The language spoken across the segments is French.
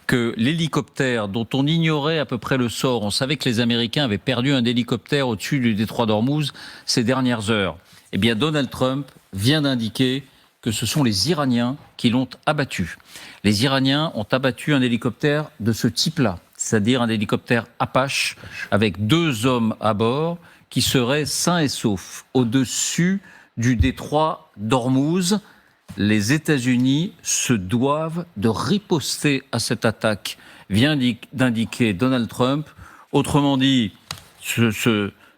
que l'hélicoptère dont on ignorait à peu près le sort, on savait que les Américains avaient perdu un hélicoptère au-dessus du détroit d'Ormuz ces dernières heures. Eh bien, Donald Trump vient d'indiquer que ce sont les Iraniens qui l'ont abattu. Les Iraniens ont abattu un hélicoptère de ce type-là, c'est-à-dire un hélicoptère Apache avec 2 hommes à bord qui seraient sains et saufs au-dessus du détroit d'Ormuz. Les États-Unis se doivent de riposter à cette attaque, vient d'indiquer Donald Trump. Autrement dit,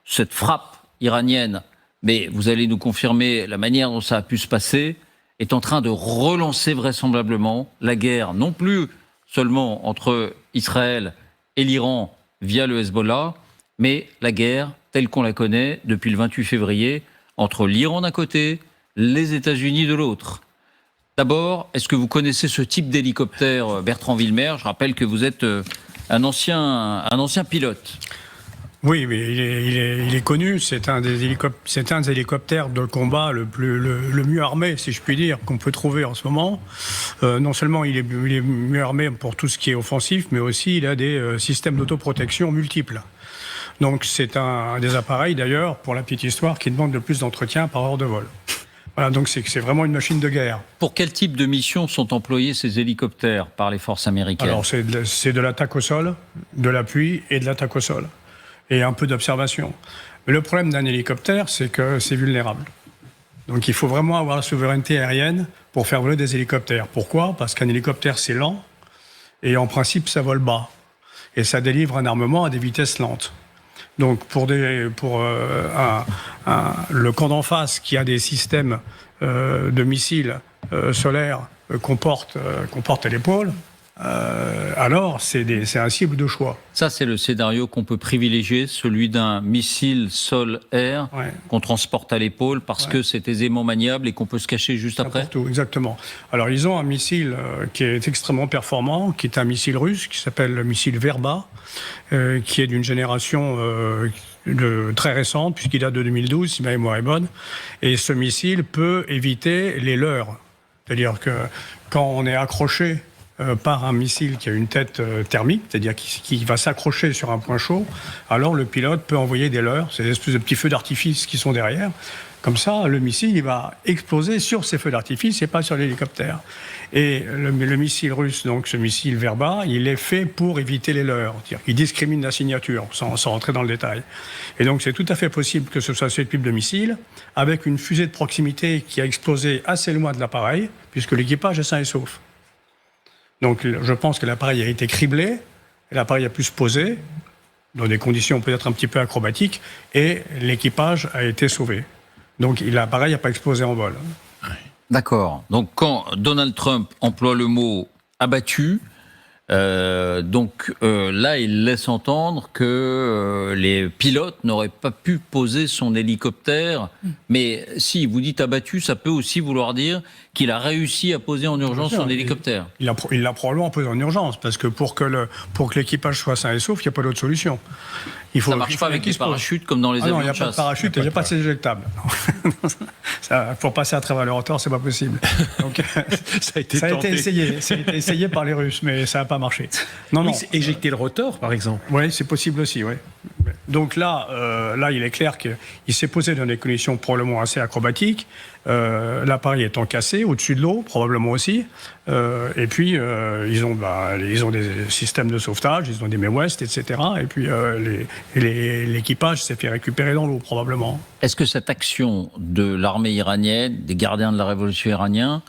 cette frappe iranienne, mais vous allez nous confirmer la manière dont ça a pu se passer, est en train de relancer vraisemblablement la guerre, non plus seulement entre Israël et l'Iran via le Hezbollah, mais la guerre telle qu'on la connaît depuis le 28 février, entre l'Iran d'un côté, les États-Unis de l'autre. D'abord, est-ce que vous connaissez ce type d'hélicoptère, Bertrand Villemer? Je rappelle que vous êtes un ancien pilote. Oui, mais il est connu. C'est un des hélicoptères de combat le mieux armé, si je puis dire, qu'on peut trouver en ce moment. Non seulement il est mieux armé pour tout ce qui est offensif, mais aussi il a des systèmes d'autoprotection multiples. Donc c'est un des appareils, d'ailleurs, pour la petite histoire, qui demande le plus d'entretien par heure de vol. Voilà, donc c'est vraiment une machine de guerre. Pour quel type de mission sont employés ces hélicoptères par les forces américaines? Alors c'est de l'attaque au sol, de l'appui et de l'attaque au sol. Et un peu d'observation. Mais le problème d'un hélicoptère, c'est que c'est vulnérable. Donc il faut vraiment avoir la souveraineté aérienne pour faire voler des hélicoptères. Pourquoi? Parce qu'un hélicoptère, c'est lent, et en principe, ça vole bas. Et ça délivre un armement à des vitesses lentes. Donc le camp d'en face qui a des systèmes de missiles solaires qu'on porte à l'épaule, alors c'est un cible de choix. Ça, c'est le scénario qu'on peut privilégier, celui d'un missile sol-air qu'on transporte à l'épaule parce que c'est aisément maniable et qu'on peut se cacher juste après. Tout, exactement. Alors, ils ont un missile qui est extrêmement performant, qui est un missile russe, qui s'appelle le missile Verba, qui est d'une génération très récente, puisqu'il date de 2012, si ma mémoire est bonne. Et ce missile peut éviter les leurres. C'est-à-dire que quand on est accroché par un missile qui a une tête thermique, c'est-à-dire qui va s'accrocher sur un point chaud, alors le pilote peut envoyer des leurres, c'est des espèces de petits feux d'artifice qui sont derrière. Comme ça, le missile il va exploser sur ces feux d'artifice et pas sur l'hélicoptère. Et le missile russe, donc ce missile Verba, il est fait pour éviter les leurres. C'est-à-dire qu'il discrimine la signature, sans rentrer dans le détail. Et donc c'est tout à fait possible que ce soit ce type de missile, avec une fusée de proximité qui a explosé assez loin de l'appareil, puisque l'équipage est sain et sauf. Donc je pense que l'appareil a été criblé, et l'appareil a pu se poser, dans des conditions peut-être un petit peu acrobatiques, et l'équipage a été sauvé. Donc l'appareil n'a pas explosé en vol. D'accord. Donc quand Donald Trump emploie le mot abattu, là il laisse entendre que les pilotes n'auraient pas pu poser son hélicoptère. Mais si vous dites abattu, ça peut aussi vouloir dire qu'il a réussi à poser en urgence son hélicoptère. Il l'a probablement posé en urgence, parce que pour que l'équipage soit sain et sauf, il n'y a pas d'autre solution. Ça ne marche pas avec les parachutes comme dans les avions de chasse. Il n'y a pas de parachute et il n'y a pas de éjectable. Pour passer à travers le rotor, c'est pas possible. Donc, ça a été essayé par les Russes, mais ça n'a pas marché. Non. Éjecter le rotor, par exemple. Oui, c'est possible aussi, oui. Donc là, il est clair qu'il s'est posé dans des conditions probablement assez acrobatiques. L'appareil étant cassé, au-dessus de l'eau, probablement aussi. Et puis, ils ont des systèmes de sauvetage, ils ont des West, etc. Et puis, l'équipage s'est fait récupérer dans l'eau, probablement. Est-ce que cette action de l'armée iranienne, des gardiens de la révolution iranienne,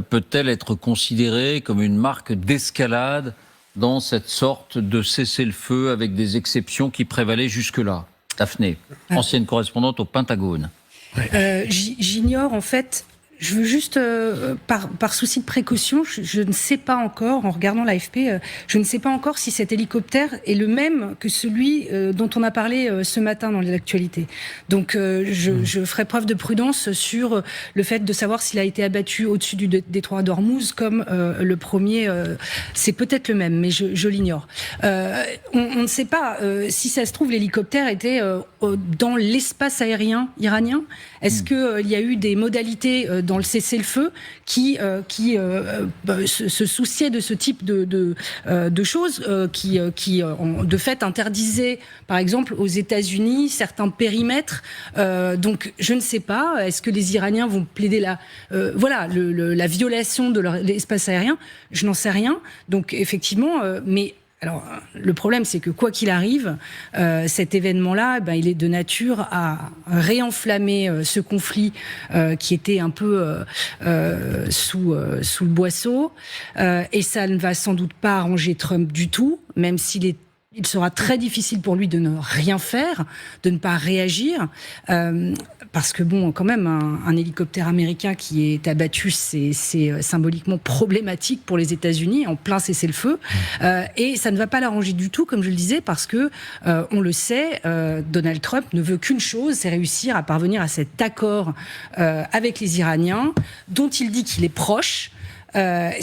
peut-elle être considérée comme une marque d'escalade dans cette sorte de cessez-le-feu avec des exceptions qui prévalaient jusque-là? Daphné, ancienne correspondante au Pentagone. J'ignore en fait, je veux juste, par souci de précaution, je ne sais pas encore, en regardant l'AFP, je ne sais pas encore si cet hélicoptère est le même que celui dont on a parlé ce matin dans l'actualité. Donc je ferai preuve de prudence sur le fait de savoir s'il a été abattu au-dessus du détroit d'Ormuz comme le premier. C'est peut-être le même, mais je l'ignore. On ne sait pas si ça se trouve, l'hélicoptère était dans l'espace aérien iranien. Est-ce qu'il y a eu des modalités dans le cessez-le-feu qui se souciait de ce type de choses, qui de fait interdisaient, par exemple, aux États-Unis certains périmètres. Donc, je ne sais pas. Est-ce que les Iraniens vont plaider la violation de l'espace aérien? Je n'en sais rien. Donc, effectivement, mais alors, le problème, c'est que quoi qu'il arrive, cet événement-là, il est de nature à réenflammer ce conflit qui était un peu sous le boisseau. Et ça ne va sans doute pas arranger Trump du tout, même il sera très difficile pour lui de ne rien faire, de ne pas réagir, parce que quand même, un hélicoptère américain qui est abattu, c'est symboliquement problématique pour les États-Unis, en plein cessez-le-feu, et ça ne va pas l'arranger du tout, comme je le disais, parce que, on le sait, Donald Trump ne veut qu'une chose, c'est réussir à parvenir à cet accord avec les Iraniens, dont il dit qu'il est proche.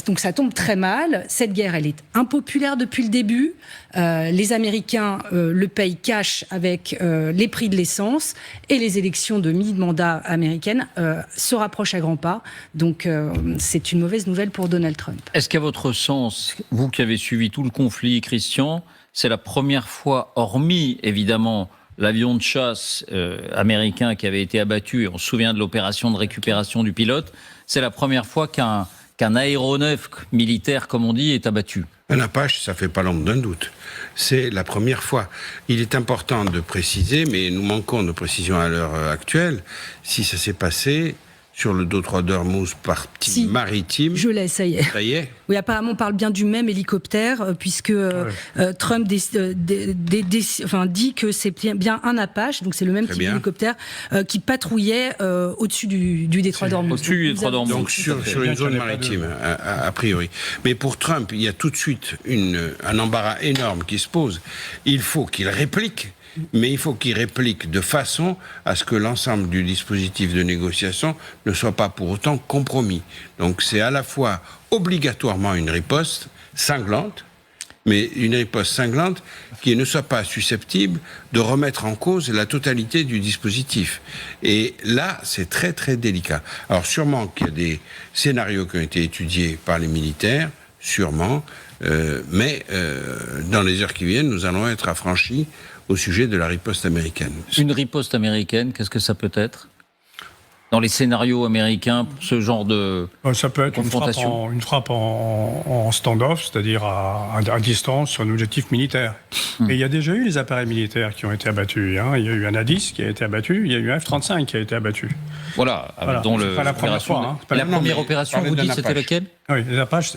Donc ça tombe très mal. Cette guerre, elle est impopulaire depuis le début. Les Américains le payent cash avec les prix de l'essence, et les élections de mi-mandat américaines se rapprochent à grands pas. Donc c'est une mauvaise nouvelle pour Donald Trump. Est-ce qu'à votre sens, vous qui avez suivi tout le conflit, Christian, c'est la première fois, hormis évidemment l'avion de chasse américain qui avait été abattu, et on se souvient de l'opération de récupération du pilote, c'est la première fois qu'un aéronef militaire, comme on dit, est abattu? Un Apache, ça fait pas l'ombre d'un doute. C'est la première fois. Il est important de préciser, mais nous manquons de précision à l'heure actuelle, si ça s'est passé sur le détroit d'Ormuz partie maritime. Je l'ai, ça y est. Ça y est. Oui, apparemment, on parle bien du même hélicoptère, puisque Trump dit que c'est bien un Apache, donc c'est le même type d'hélicoptère, qui patrouillait au-dessus du détroit d'Ormuz. Au-dessus du détroit d'Ormuz. Donc sur une zone maritime, a priori. Mais pour Trump, il y a tout de suite un embarras énorme qui se pose. Il faut qu'il réplique. Mais il faut qu'il réplique de façon à ce que l'ensemble du dispositif de négociation ne soit pas pour autant compromis. Donc c'est à la fois obligatoirement une riposte cinglante, mais une riposte cinglante qui ne soit pas susceptible de remettre en cause la totalité du dispositif. Et là, c'est très très délicat. Alors sûrement qu'il y a des scénarios qui ont été étudiés par les militaires, sûrement, mais dans les heures qui viennent, nous allons être affranchis au sujet de la riposte américaine. Une riposte américaine, qu'est-ce que ça peut être dans les scénarios américains pour ce genre de ça peut être confrontation? une frappe en stand-off, c'est-à-dire à distance sur un objectif militaire. Et il y a déjà eu des appareils militaires qui ont été abattus. Il y a eu un A-10 qui a été abattu, il y a eu un F-35 qui a été abattu. Voilà. Dont c'est pas la première fois. La première opération, vous dites, c'était laquelle? Oui, les Apaches,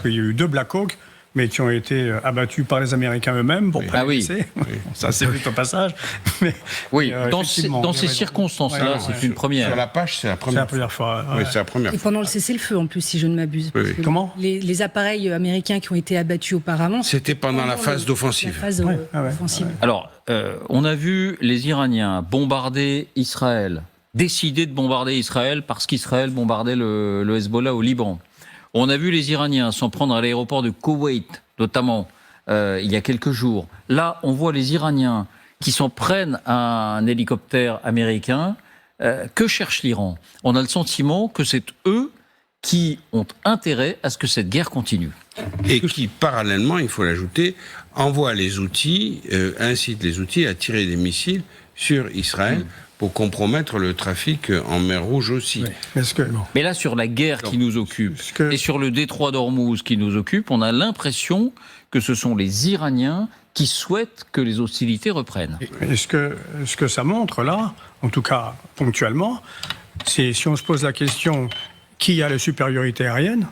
il y a eu 2 Black Hawk, mais qui ont été abattus par les Américains eux-mêmes pour prélaisser. Ça, c'est vite au passage. Mais, dans ces circonstances-là, c'est une première. Sur l'Apache, c'est la première fois. Oui, c'est la première fois. Et pendant le cessez-le-feu, en plus, si je ne m'abuse. Oui. Comment les appareils américains qui ont été abattus auparavant... C'était pendant la phase d'offensive. Alors, on a vu les Iraniens bombarder Israël, décider de bombarder Israël parce qu'Israël bombardait le Hezbollah au Liban. On a vu les Iraniens s'en prendre à l'aéroport de Koweït, notamment, il y a quelques jours. Là, on voit les Iraniens qui s'en prennent à un hélicoptère américain. Que cherche l'Iran? On a le sentiment que c'est eux qui ont intérêt à ce que cette guerre continue. Et qui, parallèlement, il faut l'ajouter, envoie les outils, incite les outils à tirer des missiles sur Israël, pour compromettre le trafic en mer Rouge aussi. Oui. Mais là, sur la guerre qui nous occupe, et sur le détroit d'Ormuz qui nous occupe, on a l'impression que ce sont les Iraniens qui souhaitent que les hostilités reprennent. Et ce que ça montre là, en tout cas ponctuellement, c'est si on se pose la question qui a la supériorité aérienne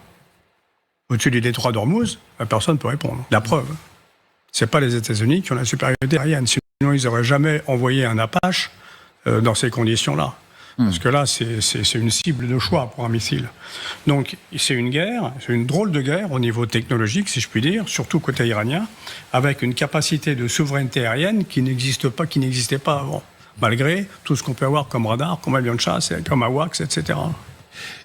au-dessus du détroit d'Ormuz, personne ne peut répondre. La preuve, c'est pas les États-Unis qui ont la supériorité aérienne. Sinon, ils n'auraient jamais envoyé un Apache dans ces conditions-là. Parce que là, c'est une cible de choix pour un missile. Donc, c'est une guerre, c'est une drôle de guerre au niveau technologique, si je puis dire, surtout côté iranien, avec une capacité de souveraineté aérienne qui n'existait pas avant, malgré tout ce qu'on peut avoir comme radar, comme avion de chasse, comme AWACS, etc.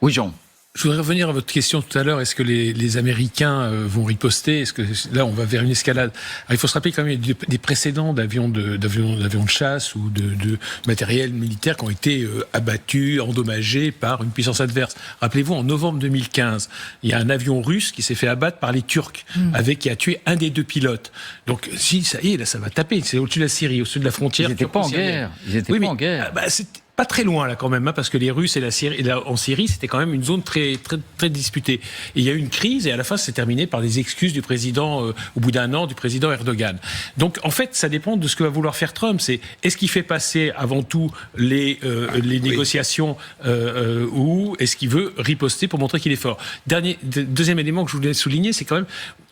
Oui, Jean. Je voudrais revenir à votre question tout à l'heure. Est-ce que les Américains vont riposter? Est-ce que là, on va vers une escalade? Alors, il faut se rappeler quand même des précédents d'avions de chasse ou de matériel militaire qui ont été abattus, endommagés par une puissance adverse. Rappelez-vous, en novembre 2015, il y a un avion russe qui s'est fait abattre par les Turcs, qui a tué un des 2 pilotes. Donc, si ça y est, là, ça va taper. C'est au-dessus de la Syrie, au-dessus de la frontière. Ils n'étaient pas en guerre. Ils n'étaient pas en guerre. C'est pas très loin là quand même, parce que les Russes en Syrie, c'était quand même une zone très très très disputée. Et il y a eu une crise et à la fin, c'est terminé par des excuses du président au bout d'un an du président Erdogan. Donc en fait, ça dépend de ce que va vouloir faire Trump. Est-ce qu'il fait passer avant tout les négociations ou est-ce qu'il veut riposter pour montrer qu'il est fort? Deuxième élément que je voulais souligner, c'est quand même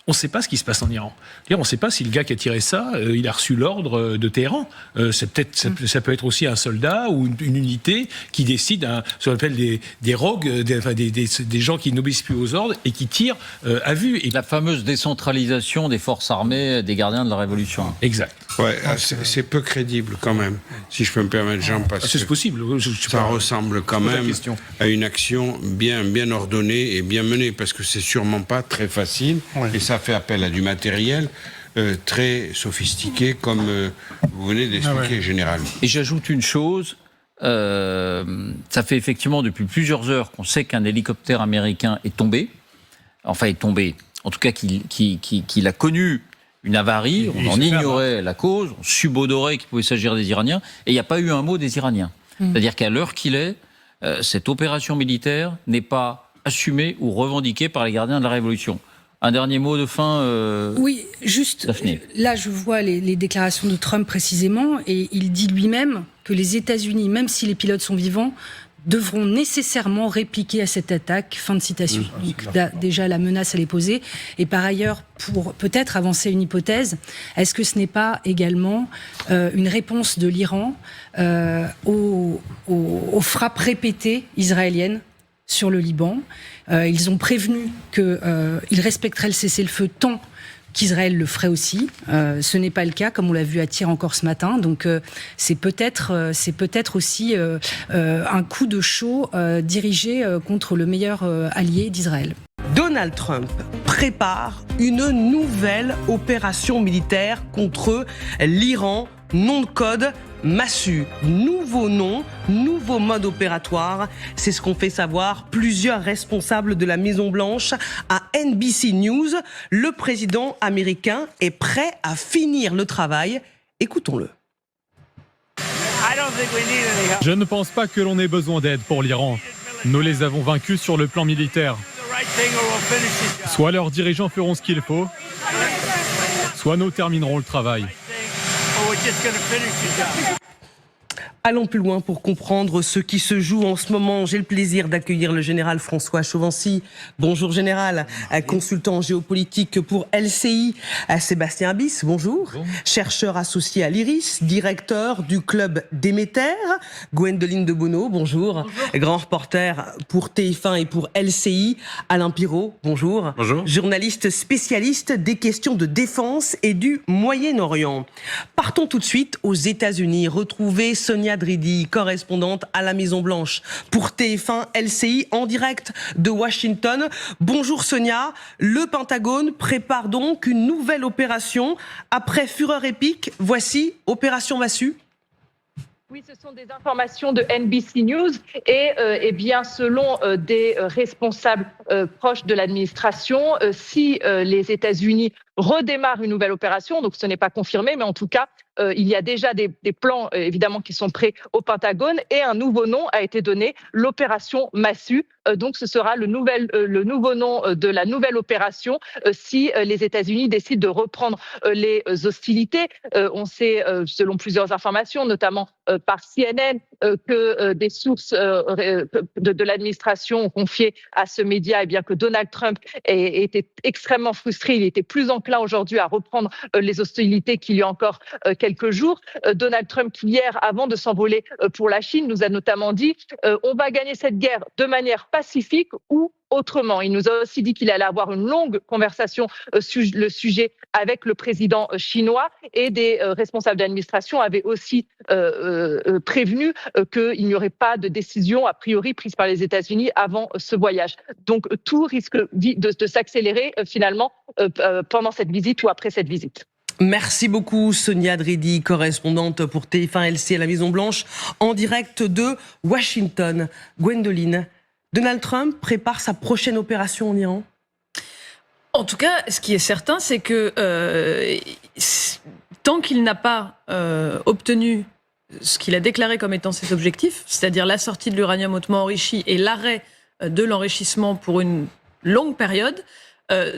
on ne sait pas ce qui se passe en Iran. On ne sait pas si le gars qui a tiré ça, il a reçu l'ordre de Téhéran. Ça peut être aussi un soldat ou une unité qui décide, ce qu'on appelle des rogues, des gens qui n'obéissent plus aux ordres et qui tirent à vue. Et la fameuse décentralisation des forces armées des gardiens de la Révolution. Exact. Ouais, c'est peu crédible quand même, si je peux me permettre, Jean, parce que c'est possible. Ça ressemble quand même à une action bien ordonnée et bien menée, parce que c'est sûrement pas très facile, et ça fait appel à du matériel très sophistiqué, comme vous venez d'expliquer, Général. Et j'ajoute une chose, ça fait effectivement depuis plusieurs heures qu'on sait qu'un hélicoptère américain est tombé, en tout cas qu'il a connu une avarie, on en ignorait la cause, on subodorait qu'il pouvait s'agir des Iraniens, et il n'y a pas eu un mot des Iraniens. C'est-à-dire qu'à l'heure qu'il est, cette opération militaire n'est pas assumée ou revendiquée par les gardiens de la Révolution. Un dernier mot de fin, Oui, juste, Daphné. Là je vois les déclarations de Trump précisément, et il dit lui-même que les États-Unis, même si les pilotes sont vivants, devront nécessairement répliquer à cette attaque. Fin de citation. Donc, déjà, la menace, elle est posée. Et par ailleurs, pour peut-être avancer une hypothèse, est-ce que ce n'est pas également une réponse de l'Iran aux frappes répétées israéliennes sur le Liban? Ils ont prévenu qu'ils respecteraient le cessez-le-feu tant qu'Israël le ferait aussi. Ce n'est pas le cas, comme on l'a vu à Tyr encore ce matin. Donc c'est peut-être aussi un coup de chaud dirigé contre le meilleur allié d'Israël. Donald Trump prépare une nouvelle opération militaire contre l'Iran. Nom de code, Massu. Nouveau nom, nouveau mode opératoire. C'est ce qu'ont fait savoir plusieurs responsables de la Maison-Blanche à NBC News. Le président américain est prêt à finir le travail. Écoutons-le. Je ne pense pas que l'on ait besoin d'aide pour l'Iran. Nous les avons vaincus sur le plan militaire. Soit leurs dirigeants feront ce qu'il faut, soit nous terminerons le travail. Allons plus loin pour comprendre ce qui se joue en ce moment. J'ai le plaisir d'accueillir le général François Chauvency. Bonjour général, consultant géopolitique pour LCI. Sébastien Abyss, bonjour. Chercheur associé à l'IRIS, directeur du club Déméter. Gwendoline de Bono, bonjour. Grand reporter pour TF1 et pour LCI. Alain Pirot, bonjour. Bonjour. Journaliste spécialiste des questions de défense et du Moyen-Orient. Partons tout de suite aux États-Unis. Retrouvez Sonia Dridi, correspondante à la Maison-Blanche pour TF1 LCI en direct de Washington. Bonjour Sonia, le Pentagone prépare donc une nouvelle opération. Après Fureur épique, voici Opération Massu. Oui, ce sont des informations de NBC News et eh bien, selon des responsables proches de l'administration, si les États-Unis redémarrent une nouvelle opération, donc ce n'est pas confirmé, mais en tout cas, il y a déjà des plans évidemment qui sont prêts au Pentagone et un nouveau nom a été donné, l'opération Massu. Donc ce sera le nouveau nom de la nouvelle opération si les États-Unis décident de reprendre les hostilités. On sait, selon plusieurs informations, notamment par CNN, que des sources de l'administration ont confié à ce média que Donald Trump était extrêmement frustré. Il était plus enclin aujourd'hui à reprendre les hostilités qu'il y a encore quelques quelques jours. Donald Trump, hier, avant de s'envoler pour la Chine, nous a notamment dit on va gagner cette guerre de manière pacifique ou autrement. Il nous a aussi dit qu'il allait avoir une longue conversation sur le sujet avec le président chinois, et des responsables d'administration avaient aussi prévenu qu'il n'y aurait pas de décision a priori prise par les États-Unis avant ce voyage. Donc tout risque de s'accélérer finalement pendant cette visite ou après cette visite. Merci beaucoup Sonia Dridi, correspondante pour TF1 LC à la Maison-Blanche, en direct de Washington. Gwendoline, Donald Trump prépare sa prochaine opération en Iran ? En tout cas, ce qui est certain, c'est que tant qu'il n'a pas obtenu ce qu'il a déclaré comme étant ses objectifs, c'est-à-dire la sortie de l'uranium hautement enrichi et l'arrêt de l'enrichissement pour une longue période,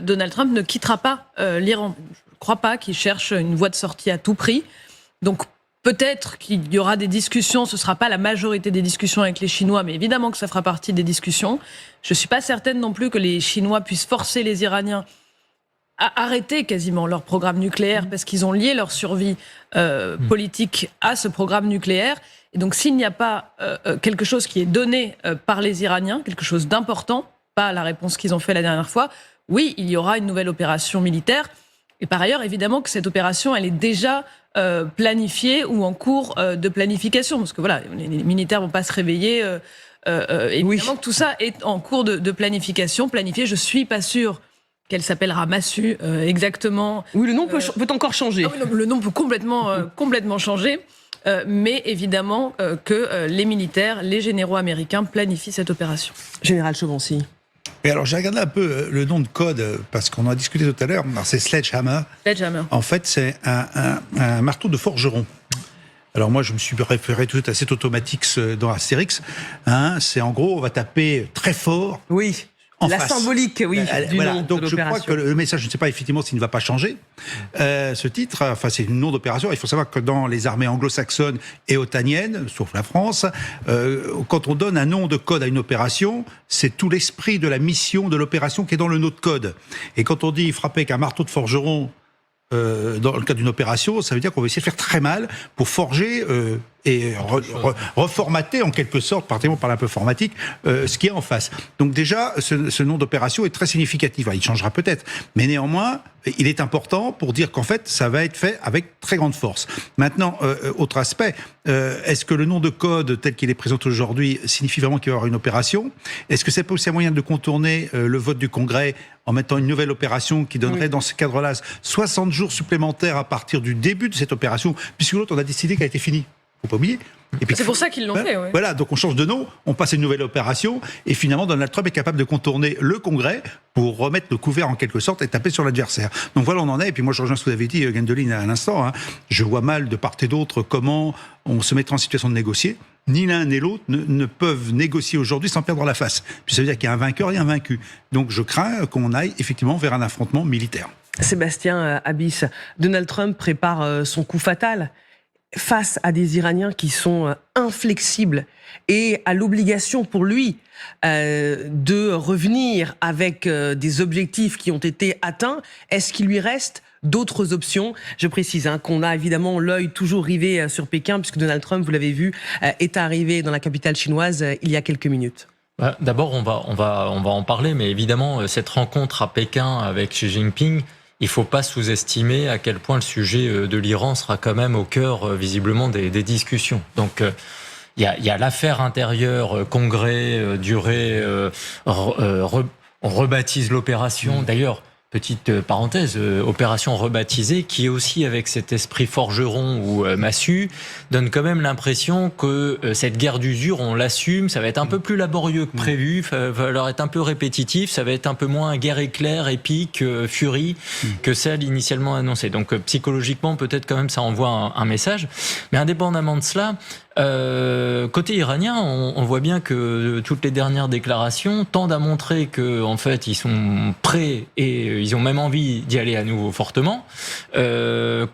Donald Trump ne quittera pas l'Iran. Je ne crois pas qu'il cherche une voie de sortie à tout prix. Donc peut-être qu'il y aura des discussions, ce ne sera pas la majorité des discussions avec les Chinois, mais évidemment que ça fera partie des discussions. Je ne suis pas certaine non plus que les Chinois puissent forcer les Iraniens à arrêter quasiment leur programme nucléaire, parce qu'ils ont lié leur survie politique à ce programme nucléaire. Et donc s'il n'y a pas quelque chose qui est donné par les Iraniens, quelque chose d'important, pas la réponse qu'ils ont fait la dernière fois, oui, il y aura une nouvelle opération militaire. Et par ailleurs, évidemment que cette opération, elle est déjà planifiée ou en cours de planification. Parce que voilà, les militaires ne vont pas se réveiller. Évidemment que tout ça est en cours de planification. Planifié, je ne suis pas sûre qu'elle s'appellera Massu exactement. Oui, le nom peut encore changer. Ah oui, le nom peut complètement changer. Mais évidemment que les militaires, les généraux américains planifient cette opération. Général Chauvency. Et alors, j'ai regardé un peu le nom de code, parce qu'on en a discuté tout à l'heure. Alors, c'est Sledgehammer. Sledgehammer. En fait, c'est un marteau de forgeron. Alors, moi, je me suis référé tout de suite à cet Automatix dans Astérix. Hein, c'est en gros, on va taper très fort. Oui. La face. Symbolique, oui, du voilà. nom Donc de je crois que le message, je ne sais pas effectivement s'il ne va pas changer. Ce titre, enfin c'est une nom d'opération. Il faut savoir que dans les armées anglo-saxonnes et otaniennes, sauf la France, quand on donne un nom de code à une opération, c'est tout l'esprit de la mission de l'opération qui est dans le nom de code. Et quand on dit frapper avec un marteau de forgeron dans le cadre d'une opération, ça veut dire qu'on va essayer de faire très mal pour forger et reformater en quelque sorte, particulièrement par un peu informatique, ce qui est en face. Donc déjà, ce nom d'opération est très significatif. Alors, il changera peut-être, mais néanmoins, il est important pour dire qu'en fait, ça va être fait avec très grande force. Maintenant, autre aspect, est-ce que le nom de code tel qu'il est présenté aujourd'hui signifie vraiment qu'il va y avoir une opération ? Est-ce que c'est pas aussi un moyen de contourner le vote du Congrès en mettant une nouvelle opération qui donnerait dans ce cadre-là 60 jours supplémentaires à partir du début de cette opération, puisque l'autre, on a décidé qu'elle était finie. Faut pas oublier. Et puis, c'est pour ça qu'ils l'ont fait. Ouais. Voilà, donc on change de nom, on passe à une nouvelle opération, et finalement Donald Trump est capable de contourner le Congrès pour remettre le couvert en quelque sorte et taper sur l'adversaire. Donc voilà, on en est. Et puis moi, je rejoins ce que vous avez dit, Gwendoline, à l'instant. Hein. Je vois mal de part et d'autre comment on se mettra en situation de négocier. Ni l'un ni l'autre ne peuvent négocier aujourd'hui sans perdre la face. Puis ça veut dire qu'il y a un vainqueur et un vaincu. Donc je crains qu'on aille effectivement vers un affrontement militaire. Sébastien Abyss, Donald Trump prépare son coup fatal face à des Iraniens qui sont inflexibles et à l'obligation pour lui de revenir avec des objectifs qui ont été atteints. Est-ce qu'il lui reste d'autres options? Je précise qu'on a évidemment l'œil toujours rivé sur Pékin, puisque Donald Trump, vous l'avez vu, est arrivé dans la capitale chinoise il y a quelques minutes. D'abord, on va en parler, mais évidemment, cette rencontre à Pékin avec Xi Jinping, il ne faut pas sous-estimer à quel point le sujet de l'Iran sera quand même au cœur, visiblement, des discussions. Donc, il y a l'affaire intérieure, congrès, durée, on rebaptise l'opération. D'ailleurs, petite parenthèse, opération rebaptisée, qui est aussi avec cet esprit forgeron ou massue, donne quand même l'impression que cette guerre d'usure, on l'assume, ça va être un peu plus laborieux que prévu, ça va leur être un peu répétitif, ça va être un peu moins guerre éclair, épique, furie, que celle initialement annoncée. Donc psychologiquement, peut-être quand même ça envoie un message. Mais indépendamment de cela, Côté iranien, on voit bien que toutes les dernières déclarations tendent à montrer que, en fait, ils sont prêts et ils ont même envie d'y aller à nouveau fortement.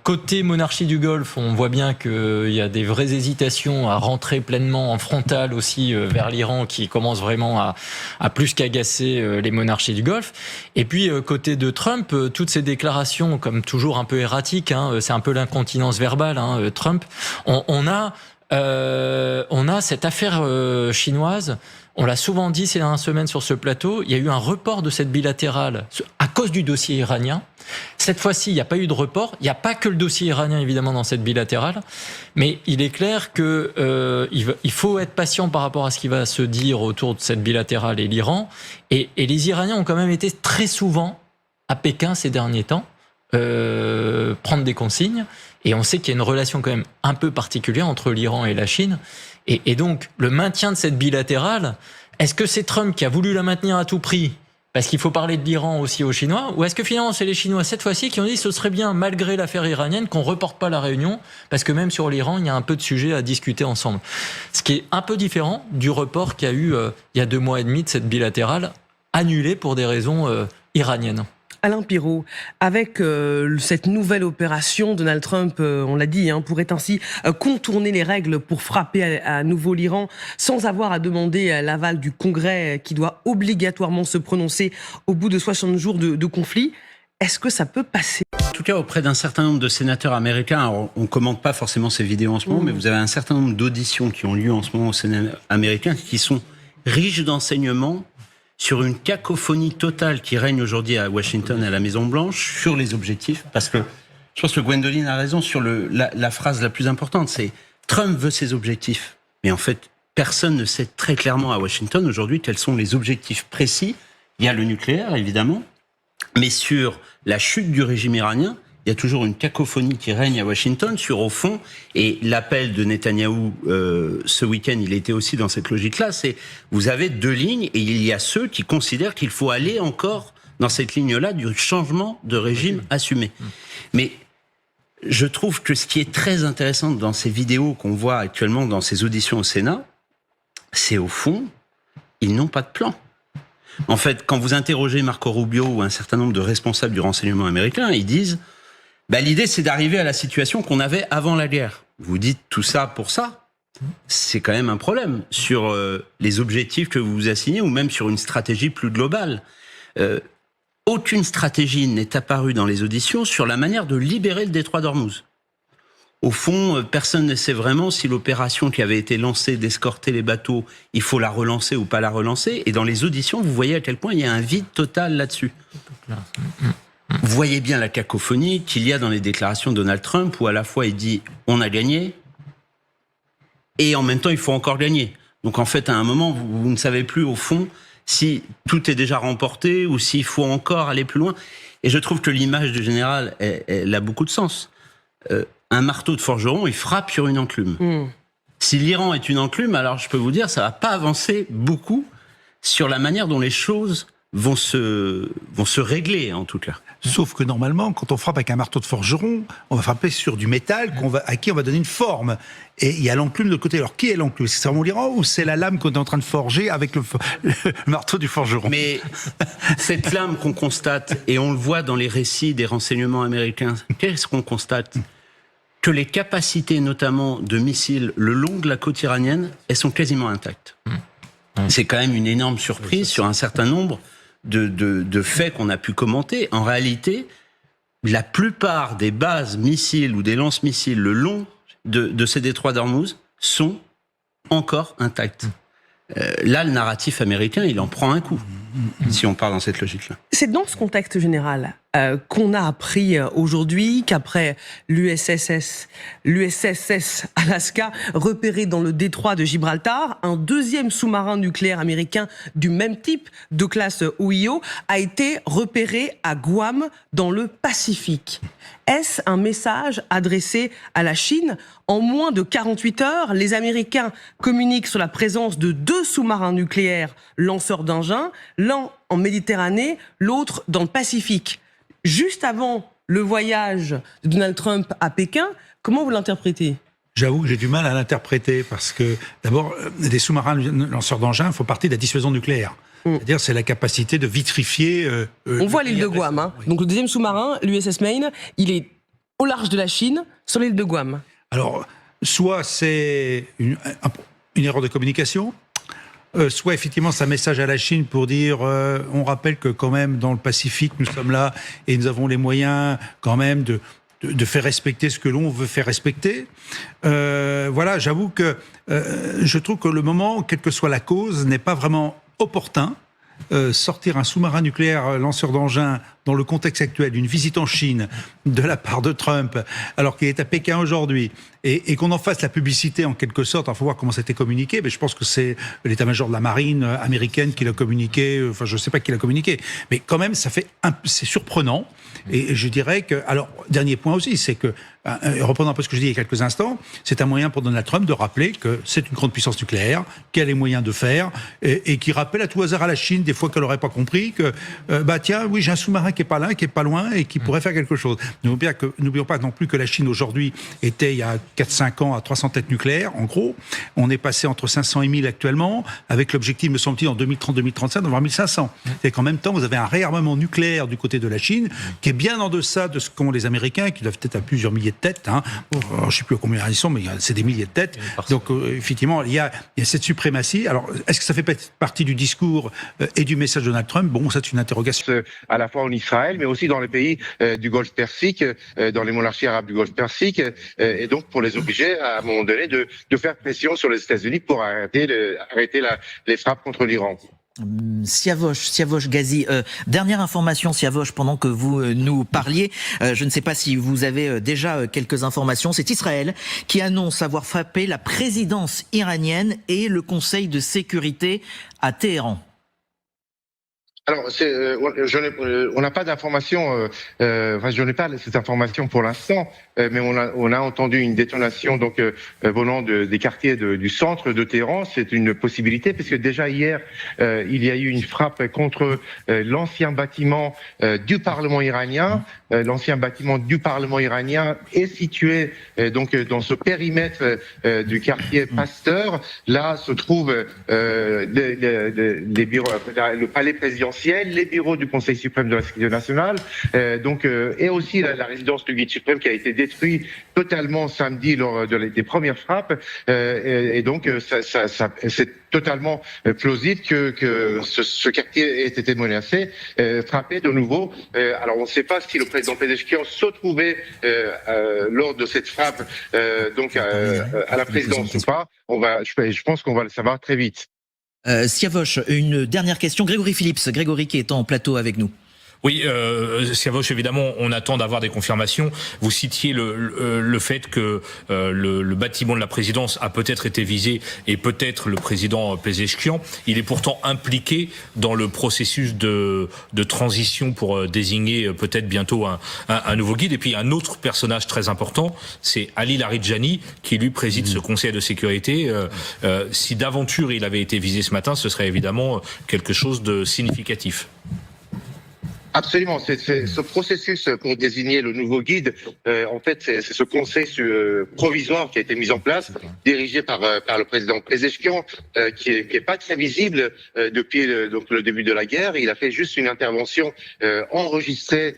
Côté monarchie du Golfe, on voit bien qu'il y a des vraies hésitations à rentrer pleinement en frontal aussi vers l'Iran, qui commence vraiment à plus qu'agacer les monarchies du Golfe. Et puis côté de Trump, toutes ces déclarations, comme toujours un peu erratiques, c'est un peu l'incontinence verbale, Trump. On a cette affaire chinoise. On l'a souvent dit ces dernières semaines sur ce plateau, il y a eu un report de cette bilatérale à cause du dossier iranien. Cette fois-ci, il n'y a pas eu de report. Il n'y a pas que le dossier iranien, évidemment, dans cette bilatérale. Mais il est clair qu'il faut être patient par rapport à ce qui va se dire autour de cette bilatérale et l'Iran. Et les Iraniens ont quand même été très souvent à Pékin ces derniers temps, prendre des consignes. Et on sait qu'il y a une relation quand même un peu particulière entre l'Iran et la Chine. Et donc, le maintien de cette bilatérale, est-ce que c'est Trump qui a voulu la maintenir à tout prix parce qu'il faut parler de l'Iran aussi aux Chinois, ou est-ce que finalement c'est les Chinois cette fois-ci qui ont dit que ce serait bien, malgré l'affaire iranienne, qu'on reporte pas la réunion, parce que même sur l'Iran, il y a un peu de sujets à discuter ensemble. Ce qui est un peu différent du report qu'il y a eu il y a 2 mois et demi de cette bilatérale, annulée pour des raisons iraniennes. Alain Pirot, avec cette nouvelle opération, Donald Trump, on l'a dit, pourrait ainsi contourner les règles pour frapper à nouveau l'Iran sans avoir à demander l'aval du Congrès qui doit obligatoirement se prononcer au bout de 60 jours de conflit. Est-ce que ça peut passer ? En tout cas, auprès d'un certain nombre de sénateurs américains, alors on ne commente pas forcément ces vidéos en ce moment, mais vous avez un certain nombre d'auditions qui ont lieu en ce moment au Sénat américain qui sont riches d'enseignements sur une cacophonie totale qui règne aujourd'hui à Washington, à la Maison-Blanche, sur les objectifs. Parce que je pense que Gwendoline a raison sur la phrase la plus importante, c'est Trump veut ses objectifs. Mais en fait, personne ne sait très clairement à Washington aujourd'hui quels sont les objectifs précis. Il y a le nucléaire, évidemment, mais sur la chute du régime iranien, il y a toujours une cacophonie qui règne à Washington sur, au fond, et l'appel de Netanyahou ce week-end, il était aussi dans cette logique-là, c'est vous avez 2 lignes et il y a ceux qui considèrent qu'il faut aller encore dans cette ligne-là du changement de régime assumé. Mais je trouve que ce qui est très intéressant dans ces vidéos qu'on voit actuellement dans ces auditions au Sénat, c'est au fond, ils n'ont pas de plan. En fait, quand vous interrogez Marco Rubio ou un certain nombre de responsables du renseignement américain, ils disent l'idée, c'est d'arriver à la situation qu'on avait avant la guerre. Vous dites tout ça pour ça, c'est quand même un problème sur les objectifs que vous vous assignez ou même sur une stratégie plus globale. Aucune stratégie n'est apparue dans les auditions sur la manière de libérer le détroit d'Ormuz. Au fond, personne ne sait vraiment si l'opération qui avait été lancée d'escorter les bateaux, il faut la relancer ou pas la relancer. Et dans les auditions, vous voyez à quel point il y a un vide total là-dessus. Vous voyez bien la cacophonie qu'il y a dans les déclarations de Donald Trump où à la fois il dit « on a gagné » et en même temps il faut encore gagner. Donc en fait à un moment vous ne savez plus au fond si tout est déjà remporté ou s'il faut encore aller plus loin. Et je trouve que l'image du général elle a beaucoup de sens. Un marteau de forgeron il frappe sur une enclume. Si l'Iran est une enclume, alors je peux vous dire ça va pas avancer beaucoup sur la manière dont les choses vont se régler en tout cas. Sauf que normalement, quand on frappe avec un marteau de forgeron, on va frapper sur du métal à qui on va donner une forme. Et il y a l'enclume de l'autre côté. Alors qui est l'enclume ? Est-ce que c'est vraiment l'Iran ou c'est la lame qu'on est en train de forger avec le marteau du forgeron ? Mais cette lame qu'on constate, et on le voit dans les récits des renseignements américains, qu'est-ce qu'on constate ? Que les capacités notamment de missiles le long de la côte iranienne, elles sont quasiment intactes. C'est quand même une énorme surprise sur un certain nombre de faits qu'on a pu commenter. En réalité, la plupart des bases missiles ou des lance-missiles le long de ces détroits d'Ormuz sont encore intactes. Là, le narratif américain, il en prend un coup, si on part dans cette logique-là. C'est dans ce contexte général qu'on a appris aujourd'hui qu'après l'USS Alaska, repéré dans le détroit de Gibraltar, un 2e sous-marin nucléaire américain du même type, de classe OIO, a été repéré à Guam, dans le Pacifique. Est-ce un message adressé à la Chine ? En moins de 48 heures, les Américains communiquent sur la présence de 2 sous-marins nucléaires lanceurs d'engins, l'un en Méditerranée, l'autre dans le Pacifique. Juste avant le voyage de Donald Trump à Pékin, comment vous l'interprétez ? J'avoue que j'ai du mal à l'interpréter parce que, d'abord, des sous-marins lanceurs d'engins font partie de la dissuasion nucléaire. C'est-à-dire, c'est la capacité de vitrifier. On voit l'île de Guam. Hein. Donc, le deuxième sous-marin, l'USS Maine, il est au large de la Chine, sur l'île de Guam. Alors, soit c'est une erreur de communication, soit effectivement c'est un message à la Chine pour dire on rappelle que quand même dans le Pacifique nous sommes là et nous avons les moyens quand même de faire respecter ce que l'on veut faire respecter. Voilà, j'avoue que je trouve que le moment, quelle que soit la cause, n'est pas vraiment opportun. Sortir un sous-marin nucléaire lanceur d'engins dans le contexte actuel d'une visite en Chine de la part de Trump, alors qu'il est à Pékin aujourd'hui, et qu'on en fasse la publicité en quelque sorte. Il faut voir comment c'était communiqué, mais je pense que c'est l'état-major de la marine américaine qui l'a communiqué, enfin je ne sais pas qui l'a communiqué, mais quand même c'est surprenant, et je dirais que, alors dernier point aussi, c'est que, reprenant un peu ce que je dis il y a quelques instants, c'est un moyen pour Donald Trump de rappeler que c'est une grande puissance nucléaire, qu'elle a les moyens de faire, et qui rappelle à tout hasard à la Chine, des fois qu'elle n'aurait pas compris, que tiens, oui, j'ai un sous-marin qui est pas là, qui est pas loin, et qui pourrait faire quelque chose. N'oublions pas non plus que la Chine aujourd'hui était, il y a 4-5 ans, à 300 têtes nucléaires, en gros. On est passé entre 500 et 1000 actuellement, avec l'objectif, me semble-t-il, en 2030-2035, d'avoir 1500. C'est qu'en même temps, vous avez un réarmement nucléaire du côté de la Chine, qui est bien en deçà de ce qu'ont les Américains, qui doivent être à plusieurs milliers de têtes. Hein. Je ne sais plus combien ils sont, mais c'est des milliers de têtes. Donc, effectivement, il y a cette suprématie. Alors, est-ce que ça fait partie du discours et du message de Donald Trump? Bon, c'est une interrogation. À la fois en Israël, mais aussi dans les pays du Golfe Persique, dans les monarchies arabes du Golfe Persique, et donc pour les obliger, à un moment donné, de faire pression sur les États-Unis pour arrêter les frappes contre l'Iran. Siavosh Ghazi, dernière information, Siavosh, pendant que vous nous parliez, je ne sais pas si vous avez déjà quelques informations, c'est Israël qui annonce avoir frappé la présidence iranienne et le Conseil de sécurité à Téhéran. Alors, on n'a pas d'informations. Je n'ai pas cette information pour l'instant, mais on a entendu une détonation donc venant des quartiers du centre de Téhéran. C'est une possibilité parce que déjà hier, il y a eu une frappe contre l'ancien bâtiment du Parlement iranien. L'ancien bâtiment du Parlement iranien est situé donc dans ce périmètre du quartier Pasteur. Là se trouvent les bureaux, le palais présidentiel, les bureaux du Conseil suprême de la sécurité nationale, et aussi la résidence du guide suprême qui a été détruite totalement samedi lors des premières frappes, et donc c'est totalement plausible que ce quartier ait été menacé, frappé de nouveau. Alors on ne sait pas si le président Pezeshkian se trouvait lors de cette frappe à la présidence ou pas. Je pense qu'on va le savoir très vite. Siavosh, une dernière question. Grégory Phillips, Grégory qui est en plateau avec nous. Oui, Siavosh, évidemment, on attend d'avoir des confirmations. Vous citiez le fait que le bâtiment de la présidence a peut-être été visé et peut-être le président Pezeshkian. Il est pourtant impliqué dans le processus de transition pour désigner peut-être bientôt un nouveau guide. Et puis un autre personnage très important, c'est Ali Larijani, qui lui préside ce conseil de sécurité. Si d'aventure il avait été visé ce matin, ce serait évidemment quelque chose de significatif. Absolument, c'est ce processus pour désigner le nouveau guide. En fait, c'est ce conseil provisoire qui a été mis en place, dirigé par le président Pezeshkian, qui est pas très visible depuis le début de la guerre. Il a fait juste une intervention enregistrée,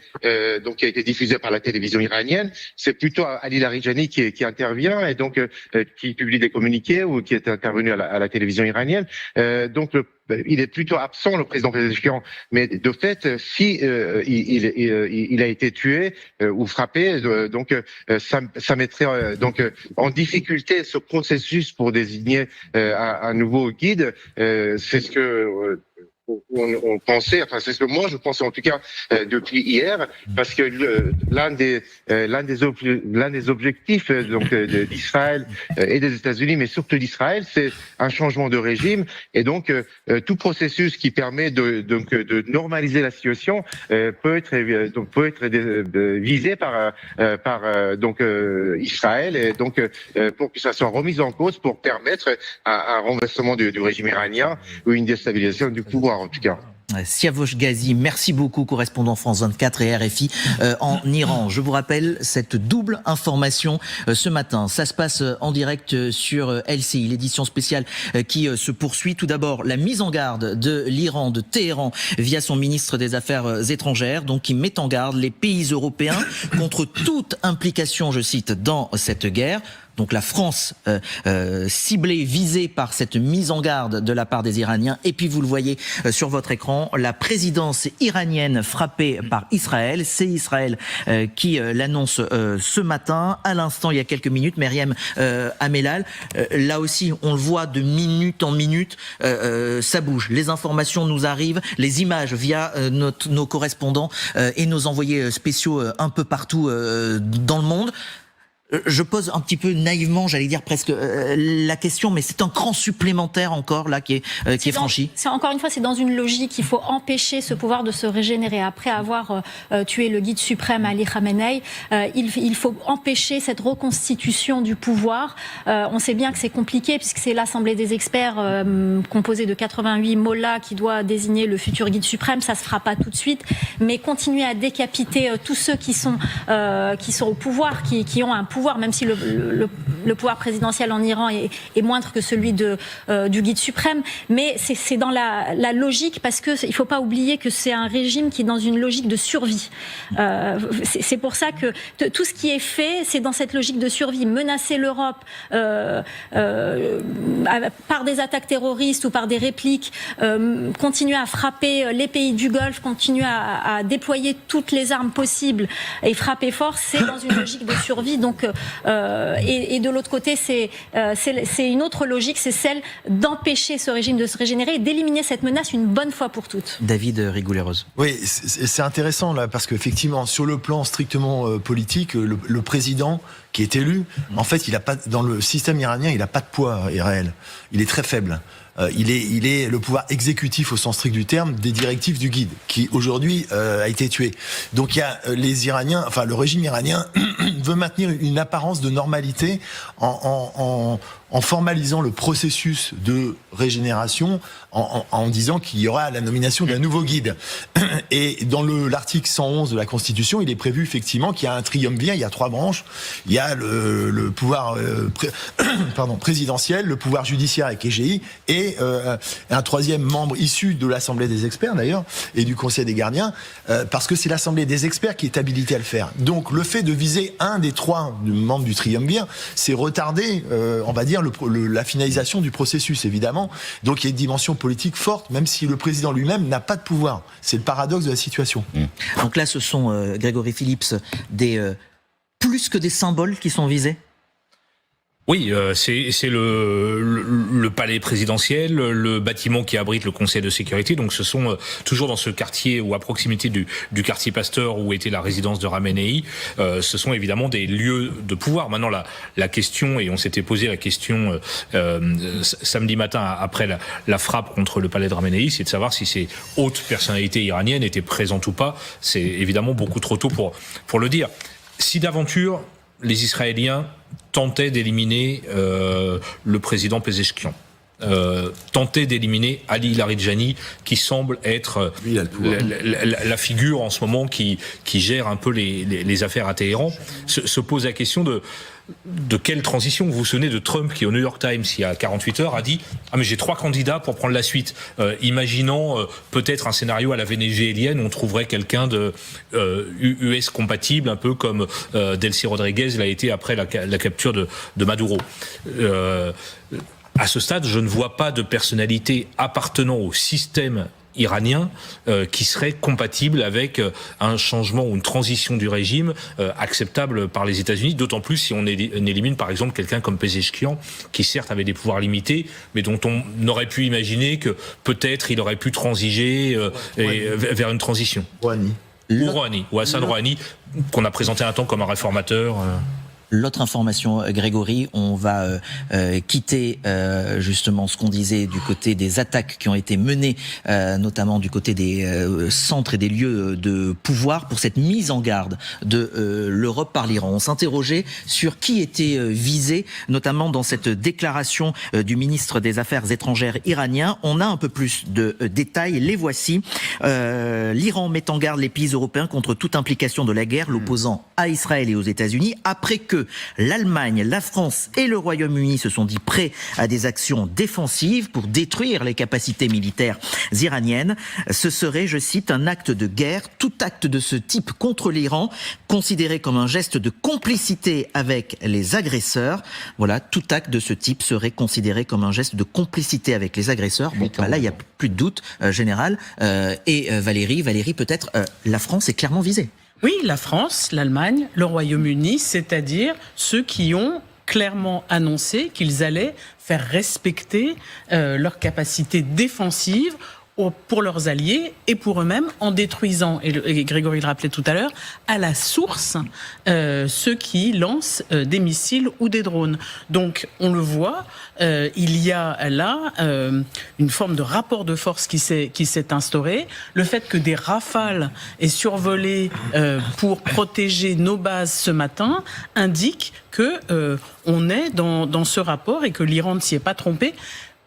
donc qui a été diffusée par la télévision iranienne. C'est plutôt Ali Larijani qui intervient et donc qui publie des communiqués ou qui est intervenu à la télévision iranienne. Donc il est plutôt absent, le président Pezeshkian, mais de fait, si il a été tué ou frappé, ça mettrait en difficulté ce processus pour désigner un nouveau guide. C'est ce que on pensait, enfin c'est ce que moi je pensais en tout cas depuis hier, parce que l'un des objectifs d'Israël et des États-Unis, mais surtout d'Israël, c'est un changement de régime, et donc tout processus qui permet de normaliser la situation peut être visé par Israël, et donc pour que ça soit remis en cause, pour permettre un renversement du régime iranien ou une déstabilisation du pouvoir en tout cas. Siavosh Ghazi, merci beaucoup, correspondant France 24 et RFI en Iran. Je vous rappelle cette double information ce matin. Ça se passe en direct sur LCI, l'édition spéciale qui se poursuit. Tout d'abord, la mise en garde de l'Iran, de Téhéran, via son ministre des Affaires étrangères, donc qui met en garde les pays européens contre toute implication, je cite, dans cette guerre. Donc la France ciblée, visée par cette mise en garde de la part des Iraniens. Et puis vous le voyez sur votre écran, la présidence iranienne frappée par Israël. C'est Israël qui l'annonce ce matin. À l'instant, il y a quelques minutes, Myriam Amellal. Là aussi, on le voit de minute en minute, ça bouge. Les informations nous arrivent, les images via nos correspondants et nos envoyés spéciaux un peu partout dans le monde. Je pose un petit peu naïvement, j'allais dire presque la question, mais c'est un cran supplémentaire encore là qui est franchi. C'est encore une fois, c'est dans une logique. Il faut empêcher ce pouvoir de se régénérer. Après avoir tué le guide suprême Ali Khamenei, il faut empêcher cette reconstitution du pouvoir. On sait bien que c'est compliqué puisque c'est l'Assemblée des experts composée de 88 mollahs qui doit désigner le futur guide suprême. Ça se fera pas tout de suite, mais continuer à décapiter tous ceux qui sont au pouvoir, qui ont un pouvoir, même si le pouvoir présidentiel en Iran est moindre que celui du guide suprême, mais c'est dans la logique, parce que il faut pas oublier que c'est un régime qui est dans une logique de survie. C'est pour ça que tout ce qui est fait, c'est dans cette logique de survie. Menacer l'Europe par des attaques terroristes ou par des répliques, continuer à frapper les pays du Golfe, continuer à déployer toutes les armes possibles et frapper fort, c'est dans une logique de survie. Donc et de l'autre côté, c'est une autre logique, c'est celle d'empêcher ce régime de se régénérer et d'éliminer cette menace une bonne fois pour toutes. David Rigoulet-Rose. Oui, c'est intéressant là, parce qu'effectivement, sur le plan strictement politique, le président qui est élu, en fait, il a pas, dans le système iranien, il n'a pas de poids réel. Il est très faible. Il est le pouvoir exécutif au sens strict du terme des directives du guide, qui aujourd'hui a été tué. Donc il y a les Iraniens, enfin le régime iranien veut maintenir une apparence de normalité en formalisant le processus de régénération, en disant qu'il y aura la nomination d'un nouveau guide. Et dans l'article 111 de la Constitution, il est prévu effectivement qu'il y a un triumvirat, il y a 3 branches. Il y a le pouvoir présidentiel, le pouvoir judiciaire avec EGI, et un 3e membre issu de l'Assemblée des experts d'ailleurs, et du Conseil des gardiens, parce que c'est l'Assemblée des experts qui est habilitée à le faire. Donc le fait de viser un des 3 membres du triumvirat, c'est retarder, on va dire, la finalisation du processus, évidemment. Donc il y a une dimension politique forte, même si le président lui-même n'a pas de pouvoir. C'est le paradoxe de la situation. Donc là, ce sont, Grégory Phillips, plus que des symboles qui sont visés ? Oui, c'est le palais présidentiel, le bâtiment qui abrite le Conseil de sécurité. Donc ce sont toujours dans ce quartier ou à proximité du quartier Pasteur où était la résidence de Khamenei. Ce sont évidemment des lieux de pouvoir. Maintenant, la question, et on s'était posé la question samedi matin après la frappe contre le palais de Khamenei, c'est de savoir si ces hautes personnalités iraniennes étaient présentes ou pas. C'est évidemment beaucoup trop tôt pour le dire. Si d'aventure les Israéliens tentaient d'éliminer le président Pezeshkian, tentaient d'éliminer Ali Larijani, qui semble être la figure en ce moment qui gère un peu les affaires à Téhéran, se pose la question de quelle transition. Vous vous souvenez de Trump qui, au New York Times, il y a 48 heures, a dit « Ah, mais j'ai 3 candidats pour prendre la suite ». Imaginant peut-être un scénario à la vénézuélienne, on trouverait quelqu'un de US compatible, un peu comme Delcy Rodriguez l'a été après la capture de Maduro. À ce stade, je ne vois pas de personnalité appartenant au système iranien qui serait compatible avec un changement ou une transition du régime acceptable par les États-Unis, d'autant plus si on élimine par exemple quelqu'un comme Pezeshkian, qui certes avait des pouvoirs limités, mais dont on aurait pu imaginer que peut-être il aurait pu transiger vers une transition. Rouhani. Ou Hassan Rouhani, qu'on a présenté un temps comme un réformateur. L'autre information, Grégory, on va quitter justement ce qu'on disait du côté des attaques qui ont été menées, notamment du côté des centres et des lieux de pouvoir pour cette mise en garde de l'Europe par l'Iran. On s'interrogeait sur qui était visé, notamment dans cette déclaration du ministre des Affaires étrangères iranien. On a un peu plus de détails, les voici. L'Iran met en garde les pays européens contre toute implication de la guerre l'opposant à Israël et aux États-Unis, après que l'Allemagne, la France et le Royaume-Uni se sont dit prêts à des actions défensives pour détruire les capacités militaires iraniennes. Ce serait, je cite, un acte de guerre. Tout acte de ce type contre l'Iran, considéré comme un geste de complicité avec les agresseurs. Voilà, tout acte de ce type serait considéré comme un geste de complicité avec les agresseurs. Bon, là, il n'y a plus de doute, général. Et Valérie, peut-être, la France est clairement visée. Oui, la France, l'Allemagne, le Royaume-Uni, c'est-à-dire ceux qui ont clairement annoncé qu'ils allaient faire respecter leurs capacités défensives pour leurs alliés et pour eux-mêmes, en détruisant, et Grégory le rappelait tout à l'heure, à la source ceux qui lancent des missiles ou des drones. Donc on le voit, il y a là une forme de rapport de force qui s'est instauré. Le fait que des rafales aient survolé pour protéger nos bases ce matin indique que on est dans ce rapport et que l'Iran ne s'y est pas trompé.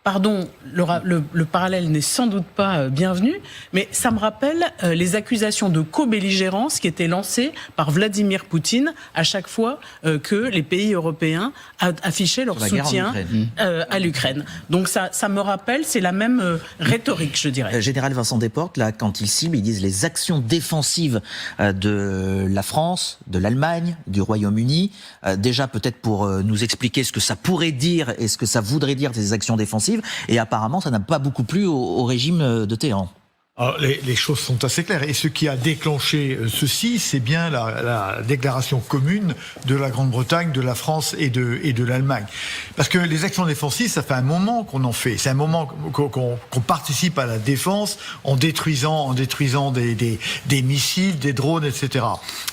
Pardon, le parallèle n'est sans doute pas bienvenu, mais ça me rappelle les accusations de co-belligérance qui étaient lancées par Vladimir Poutine à chaque fois que les pays européens affichaient leur soutien à l'Ukraine. Donc ça me rappelle, c'est la même rhétorique, je dirais. Général Vincent Desportes, là, quand ils ciblent, ils disent les actions défensives de la France, de l'Allemagne, du Royaume-Uni. Déjà, peut-être pour nous expliquer ce que ça pourrait dire et ce que ça voudrait dire ces actions défensives. Et apparemment, ça n'a pas beaucoup plu au régime de Téhéran. Alors, les choses sont assez claires. Et ce qui a déclenché ceci, c'est bien la déclaration commune de la Grande-Bretagne, de la France et de l'Allemagne. Parce que les actions défensives, ça fait un moment qu'on en fait. C'est un moment qu'on participe à la défense en détruisant des missiles, des drones, etc.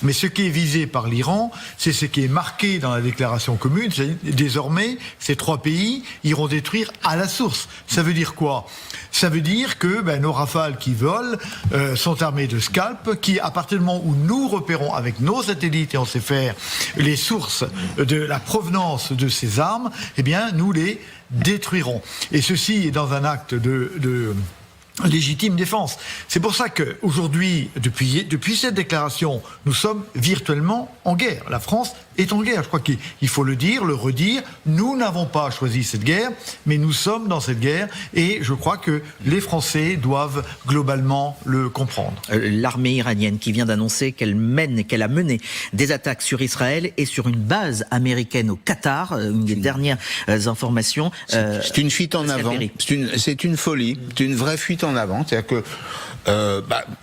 Mais ce qui est visé par l'Iran, c'est ce qui est marqué dans la déclaration commune. Désormais, ces trois pays iront détruire à la source. Ça veut dire quoi ? Ça veut dire que nos rafales qui volent sont armés de scalps qui, à partir du moment où nous repérons avec nos satellites, et on sait faire les sources de la provenance de ces armes, eh bien, nous les détruirons. Et ceci est dans un acte de légitime défense. C'est pour ça qu'aujourd'hui, depuis cette déclaration, nous sommes virtuellement en guerre. La France est en guerre. Je crois qu'il faut le dire, le redire. Nous n'avons pas choisi cette guerre, mais nous sommes dans cette guerre et je crois que les Français doivent globalement le comprendre. L'armée iranienne qui vient d'annoncer qu'elle a mené des attaques sur Israël et sur une base américaine au Qatar, une des dernières informations. C'est une fuite en avant. C'est une folie. C'est une vraie fuite en avant. C'est-à-dire que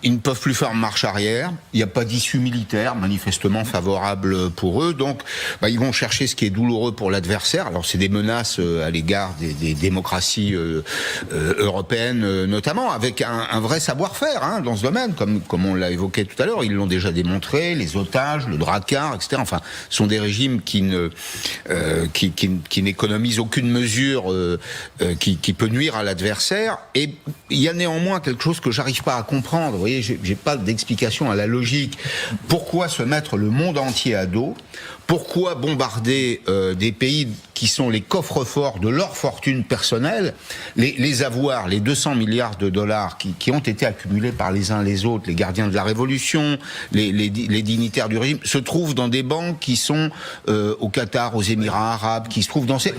ils ne peuvent plus faire marche arrière. Il n'y a pas d'issue militaire manifestement favorable pour eux. Donc, ils vont chercher ce qui est douloureux pour l'adversaire. Alors, c'est des menaces à l'égard des démocraties européennes, notamment, avec un vrai savoir-faire dans ce domaine, comme on l'a évoqué tout à l'heure. Ils l'ont déjà démontré. Les otages, le Drakkar, etc. Enfin, ce sont des régimes qui n'économisent aucune mesure qui peut nuire à l'adversaire. Et il y a néanmoins quelque chose que j'arrive pas à comprendre. Vous voyez, j'ai pas d'explication à la logique. Pourquoi se mettre le monde entier à dos ? Pourquoi bombarder des pays qui sont les coffres-forts de leur fortune personnelle, les avoirs, les 200 milliards de dollars qui ont été accumulés par les uns les autres, les gardiens de la révolution, les dignitaires du régime, se trouvent dans des banques qui sont au Qatar, aux Émirats arabes, qui se trouvent dans ces...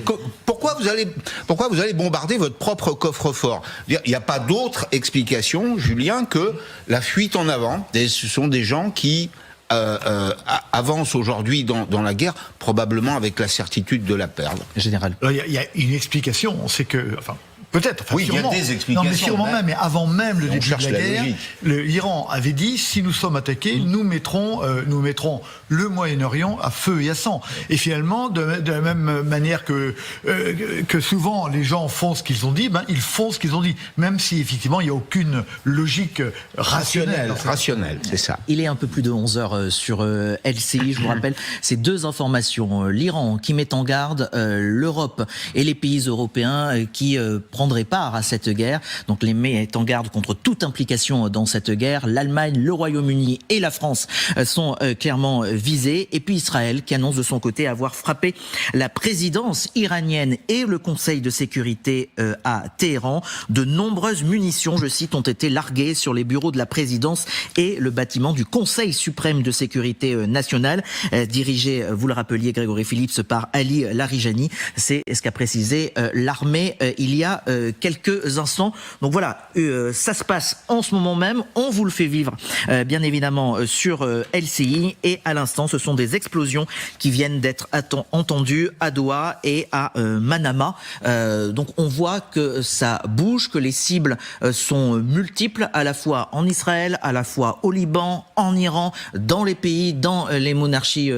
Pourquoi vous allez bombarder votre propre coffre-fort ? Il n'y a pas d'autre explication, Julien, que la fuite en avant. Ce sont des gens qui avance aujourd'hui dans la guerre, probablement avec la certitude de la perdre. Général. Il y a une explication, c'est que, Peut-être. Oui, il y a des explications. Non, mais sûrement même. Mais avant même le début de la guerre, l'Iran avait dit si nous sommes attaqués, nous mettrons le Moyen-Orient à feu et à sang. Et finalement, de la même manière que souvent les gens font ce qu'ils ont dit, ils font ce qu'ils ont dit, même si effectivement il n'y a aucune logique rationnelle. Rationnelle, c'est ça. Il est un peu plus de 11h sur LCI. Je vous rappelle ces deux informations. L'Iran qui met en garde l'Europe et les pays européens qui prendraient part à cette guerre. Donc les met en garde contre toute implication dans cette guerre. L'Allemagne, le Royaume-Uni et la France sont clairement visés. Et puis Israël qui annonce de son côté avoir frappé la présidence iranienne et le Conseil de sécurité à Téhéran. De nombreuses munitions, je cite, ont été larguées sur les bureaux de la présidence et le bâtiment du Conseil suprême de sécurité nationale, dirigé, vous le rappeliez Grégory Phillips, par Ali Larijani. C'est ce qu'a précisé l'armée il y a quelques instants. Donc voilà, ça se passe en ce moment même. On vous le fait vivre, bien évidemment, sur LCI. Et à l'instant, ce sont des explosions qui viennent d'être entendues à Doha et à Manama. Donc on voit que ça bouge, que les cibles sont multiples, à la fois en Israël, à la fois au Liban, en Iran, dans les pays, dans les monarchies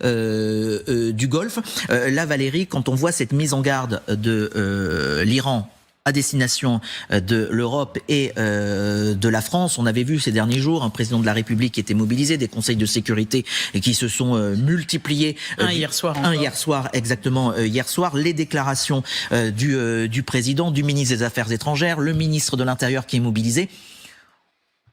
du Golfe. Là, Valérie, quand on voit cette mise en garde de l'Iran à destination de l'Europe et de la France. On avait vu ces derniers jours un président de la République qui était mobilisé, des conseils de sécurité et qui se sont multipliés. Hier soir. Hier soir, exactement, hier soir. Les déclarations du président, du ministre des Affaires étrangères, le ministre de l'Intérieur qui est mobilisé.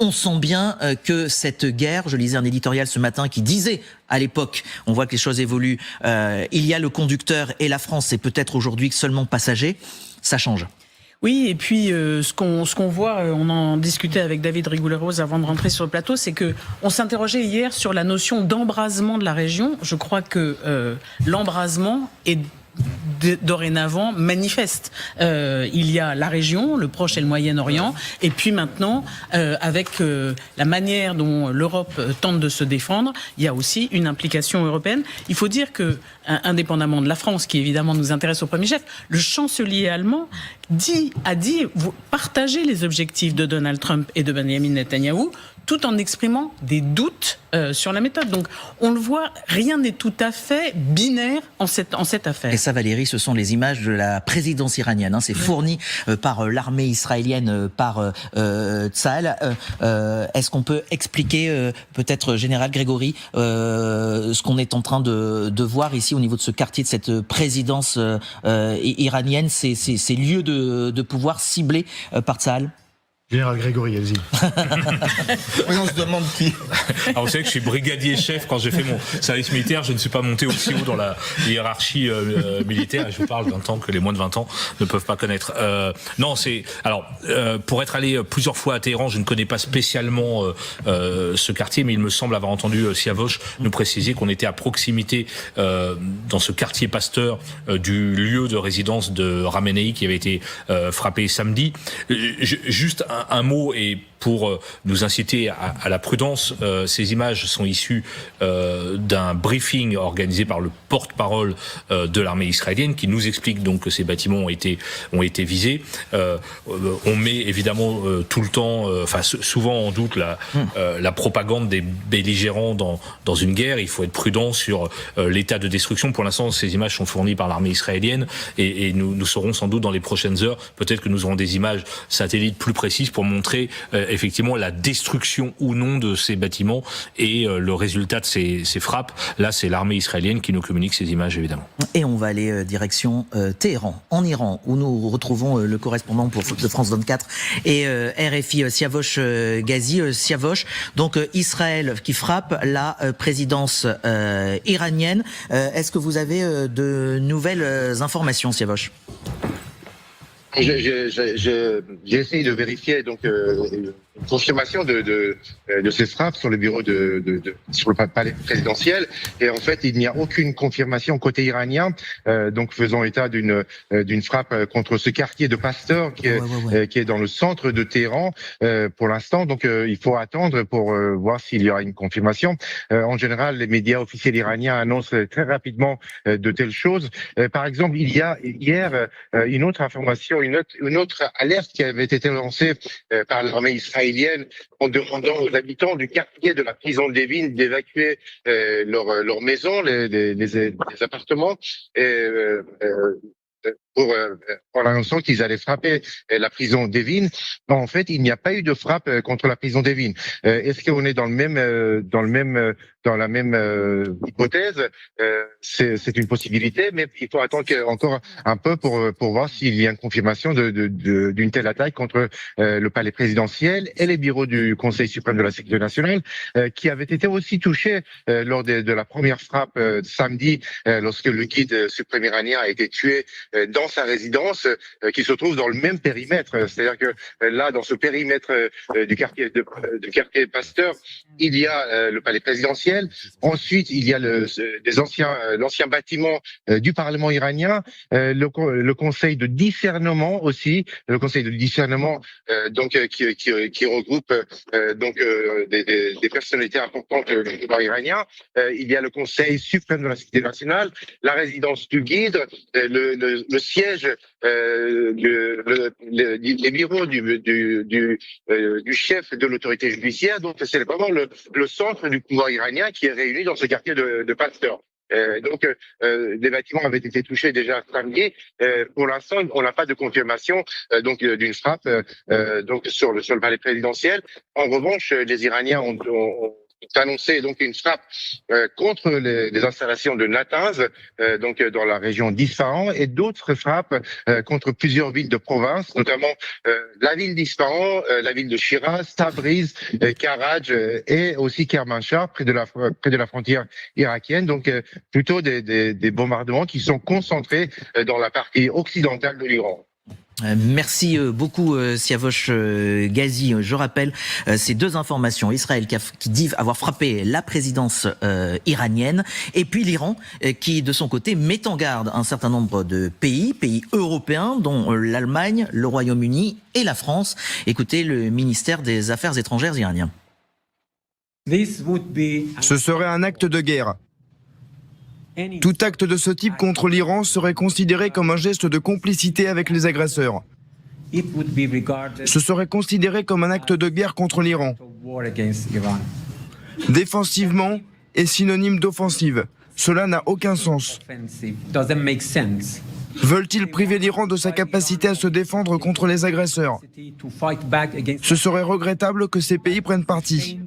On sent bien que cette guerre, je lisais un éditorial ce matin qui disait à l'époque, on voit que les choses évoluent, il y a le conducteur et la France, c'est peut-être aujourd'hui seulement passager, ça change. Oui, et puis ce qu'on voit, on en discutait avec David Rigoulet-Rose avant de rentrer sur le plateau, c'est que on s'interrogeait hier sur la notion d'embrasement de la région. Je crois que l'embrasement est dorénavant manifeste. Il y a la région, le Proche et le Moyen-Orient, et puis maintenant, avec la manière dont l'Europe tente de se défendre, il y a aussi une implication européenne. Il faut dire que, indépendamment de la France, qui évidemment nous intéresse au premier chef, le chancelier allemand a dit partager les objectifs de Donald Trump et de Benjamin Netanyahou, tout en exprimant des doutes sur la méthode. Donc, on le voit, rien n'est tout à fait binaire en cette affaire. Et ça, Valérie, ce sont les images de la présidence iranienne. C'est fourni par l'armée israélienne, par Tsahal. Est-ce qu'on peut expliquer, peut-être, Général Grégory, ce qu'on est en train de voir ici au niveau de ce quartier, de cette présidence iranienne, ces lieux de pouvoir ciblés par Tsahal? Général Grégory, allez-y. Oui, on se demande qui. Alors, vous savez que je suis brigadier chef quand j'ai fait mon service militaire. Je ne suis pas monté aussi haut dans la hiérarchie militaire. Et je vous parle d'un temps que les moins de 20 ans ne peuvent pas connaître. Non, c'est... Alors, pour être allé plusieurs fois à Téhéran, je ne connais pas spécialement ce quartier, mais il me semble avoir entendu Siavosh nous préciser qu'on était à proximité dans ce quartier Pasteur du lieu de résidence de Khamenei qui avait été frappé samedi. Juste un mot, et pour nous inciter à la prudence, ces images sont issues d'un briefing organisé par le porte-parole de l'armée israélienne qui nous explique donc que ces bâtiments ont été visés. On met évidemment tout le temps, souvent en doute la propagande des belligérants dans une guerre. Il faut être prudent sur l'état de destruction. Pour l'instant, ces images sont fournies par l'armée israélienne et nous saurons sans doute dans les prochaines heures, peut-être que nous aurons des images satellites plus précises pour montrer effectivement la destruction ou non de ces bâtiments et le résultat de ces frappes. Là, c'est l'armée israélienne qui nous communique ces images, évidemment. Et on va aller direction Téhéran, en Iran, où nous retrouvons le correspondant de France 24 et RFI, Siavosh Ghazi. Siavosh, donc Israël qui frappe la présidence iranienne. Est-ce que vous avez de nouvelles informations, Siavosh ? J'ai essayé de vérifier donc confirmation de ces frappes sur le bureau sur le palais présidentiel. Et en fait, il n'y a aucune confirmation côté iranien, donc faisant état d'une frappe contre ce quartier de Pasteur qui est dans le centre de Téhéran pour l'instant. Donc, il faut attendre pour voir s'il y aura une confirmation. En général, les médias officiels iraniens annoncent très rapidement de telles choses. Par exemple, il y a hier une autre information, une autre alerte qui avait été lancée par l'armée israélienne en demandant aux habitants du quartier de la prison d'Evin d'évacuer leur maison, les appartements, en annonçant qu'ils allaient frapper la prison d'Evin. En fait, il n'y a pas eu de frappe contre la prison d'Evin. Est-ce qu'on est dans la même hypothèse? C'est une possibilité, mais il faut attendre encore un peu pour voir s'il y a une confirmation d'une telle attaque contre le palais présidentiel et les bureaux du Conseil suprême de la sécurité nationale, qui avaient été aussi touchés lors de la première frappe samedi, lorsque le guide suprême iranien a été tué dans sa résidence, qui se trouve dans le même périmètre. C'est-à-dire que là, dans ce périmètre du quartier Pasteur, il y a le palais présidentiel. Ensuite, il y a l'ancien bâtiment du Parlement iranien, le conseil de discernement aussi, le conseil de discernement qui regroupe des personnalités importantes du pouvoir iranien. Il y a le conseil suprême de la sécurité nationale, la résidence du guide, le siège, les bureaux du chef de l'autorité judiciaire. Donc c'est vraiment le centre du pouvoir iranien qui est réuni dans ce quartier de Pasteur. Donc, des bâtiments avaient été touchés déjà samedi. Pour l'instant, on n'a pas de confirmation d'une frappe sur le palais présidentiel. En revanche, les Iraniens ont annoncé donc une frappe contre les installations de Natanz, dans la région d'Isfahan, et d'autres frappes contre plusieurs villes de province, notamment la ville d'Isfahan, la ville de Shiraz, Tabriz, Karaj et aussi Kermanshah, près de la frontière irakienne. Donc plutôt des bombardements qui sont concentrés dans la partie occidentale de l'Iran. Merci beaucoup Siavosh Ghazi. Je rappelle ces deux informations. Israël qui dit avoir frappé la présidence iranienne, et puis l'Iran qui de son côté met en garde un certain nombre de pays européens, dont l'Allemagne, le Royaume-Uni et la France. Écoutez le ministère des Affaires étrangères iranien. Ce serait un acte de guerre. Tout acte de ce type contre l'Iran serait considéré comme un geste de complicité avec les agresseurs. Ce serait considéré comme un acte de guerre contre l'Iran. Défensivement est synonyme d'offensive. Cela n'a aucun sens. Veulent-ils priver l'Iran de sa capacité à se défendre contre les agresseurs? Ce serait regrettable que ces pays prennent parti.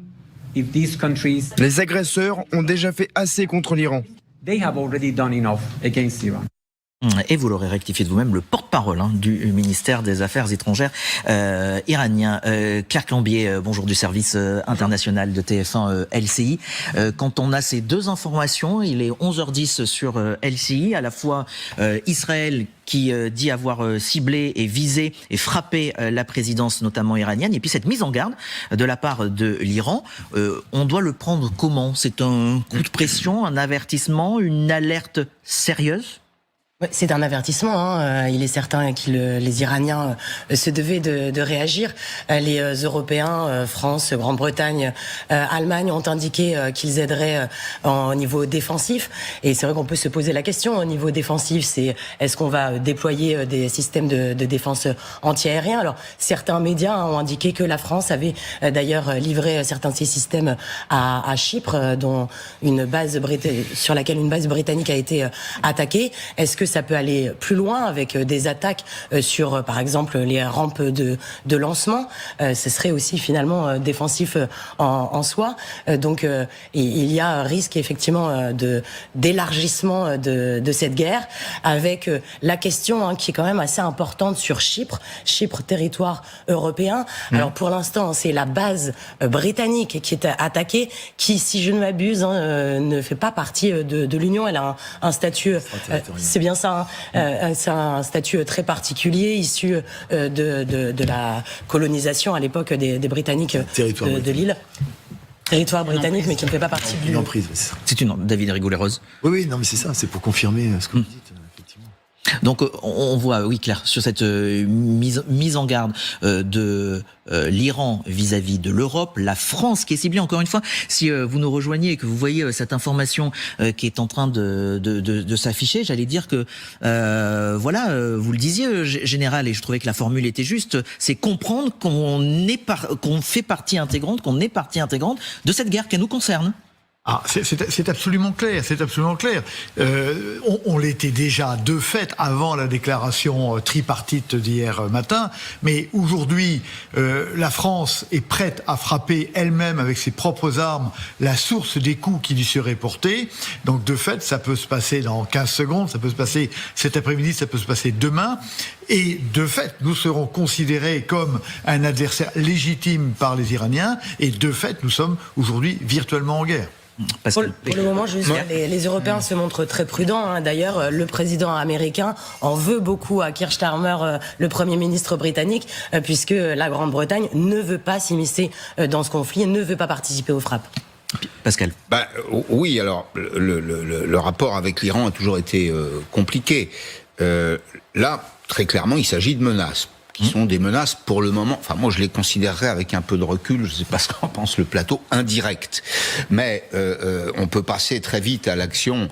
Les agresseurs ont déjà fait assez contre l'Iran. Et vous l'aurez rectifié de vous-même, le porte-parole du ministère des Affaires étrangères iranien. Claire Cambier, bonjour, du service international de TF1 LCI. Quand on a ces deux informations, il est 11h10 sur LCI, à la fois Israël qui dit avoir ciblé et visé et frappé la présidence notamment iranienne, et puis cette mise en garde de la part de l'Iran, on doit le prendre comment? C'est un coup de pression, un avertissement, une alerte sérieuse? C'est un avertissement. Il est certain que les Iraniens se devaient de réagir. Les Européens, France, Grande-Bretagne, Allemagne ont indiqué qu'ils aideraient au niveau défensif. Et c'est vrai qu'on peut se poser la question au niveau défensif, c'est est-ce qu'on va déployer des systèmes de défense anti-aérien? Alors certains médias ont indiqué que la France avait d'ailleurs livré certains de ces systèmes à Chypre, dont sur laquelle une base britannique a été attaquée. Est-ce que ça peut aller plus loin avec des attaques sur, par exemple, les rampes de lancement? Ce serait aussi finalement défensif en soi. Donc, il y a un risque effectivement d'élargissement de cette guerre, avec la question qui est quand même assez importante sur Chypre, territoire européen. Alors pour l'instant, c'est la base britannique qui est attaquée, qui, si je ne m'abuse, ne fait pas partie de l'Union. Elle a un statut, c'est bien bien ça. C'est un statut très particulier, issu de la colonisation à l'époque des Britanniques de l'île. Territoire britannique, mais qui ne fait pas partie de l'Union. C'est une David Rigoulet-Rose. Oui, non, mais c'est ça, c'est pour confirmer ce que vous dites. Donc on voit, oui, Claire, sur cette mise en garde de l'Iran vis-à-vis de l'Europe, la France qui est ciblée, encore une fois, si vous nous rejoignez et que vous voyez cette information qui est en train de s'afficher, j'allais dire que, voilà, vous le disiez, Général, et je trouvais que la formule était juste, c'est comprendre qu'on fait partie intégrante, qu'on est partie intégrante de cette guerre qui nous concerne. Ah, c'est absolument clair, c'est absolument clair. On l'était déjà de fait avant la déclaration tripartite d'hier matin, mais aujourd'hui, la France est prête à frapper elle-même avec ses propres armes la source des coups qui lui seraient portés. Donc de fait, ça peut se passer dans 15 secondes, ça peut se passer cet après-midi, ça peut se passer demain. Et de fait, nous serons considérés comme un adversaire légitime par les Iraniens, et de fait, nous sommes aujourd'hui virtuellement en guerre. Pour le moment, les Européens se montrent très prudents. D'ailleurs, le président américain en veut beaucoup à Keir Starmer, le Premier ministre britannique, puisque la Grande-Bretagne ne veut pas s'immiscer dans ce conflit, ne veut pas participer aux frappes. Pascal. Oui, alors le rapport avec l'Iran a toujours été compliqué. Là, très clairement, il s'agit de menaces. Qui sont des menaces pour le moment, enfin moi je les considérerais avec un peu de recul, je ne sais pas ce qu'en pense le plateau, indirect. Mais on peut passer très vite à l'action.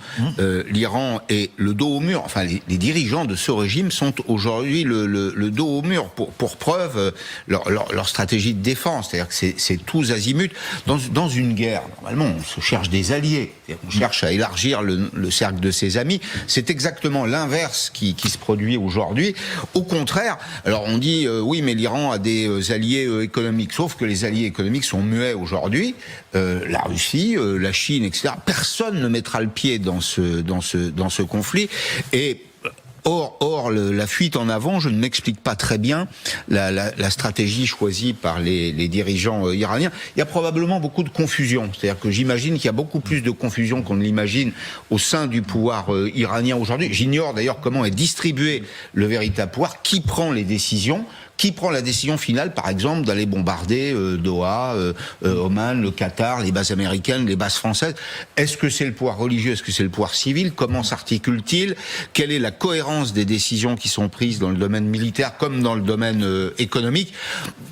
L'Iran est le dos au mur, enfin les dirigeants de ce régime sont aujourd'hui le dos au mur pour preuve leur stratégie de défense. C'est-à-dire que c'est tous azimuts. Dans une guerre, normalement on se cherche des alliés, on cherche à élargir le cercle de ses amis. C'est exactement l'inverse qui se produit aujourd'hui. Au contraire, alors on dit oui, mais l'Iran a des alliés économiques, sauf que les alliés économiques sont muets aujourd'hui. La Russie, la Chine, etc. Personne ne mettra le pied dans ce conflit. Et Or, la fuite en avant, je ne m'explique pas très bien la stratégie choisie par les dirigeants iraniens. Il y a probablement beaucoup de confusion. C'est-à-dire que j'imagine qu'il y a beaucoup plus de confusion qu'on ne l'imagine au sein du pouvoir iranien aujourd'hui. J'ignore d'ailleurs comment est distribué le véritable pouvoir, qui prend les décisions. Qui prend la décision finale, par exemple, d'aller bombarder Doha, Oman, le Qatar, les bases américaines, les bases françaises? Est-ce que c'est le pouvoir religieux? Est-ce que c'est le pouvoir civil? Comment s'articule-t-il? Quelle est la cohérence des décisions qui sont prises dans le domaine militaire comme dans le domaine économique?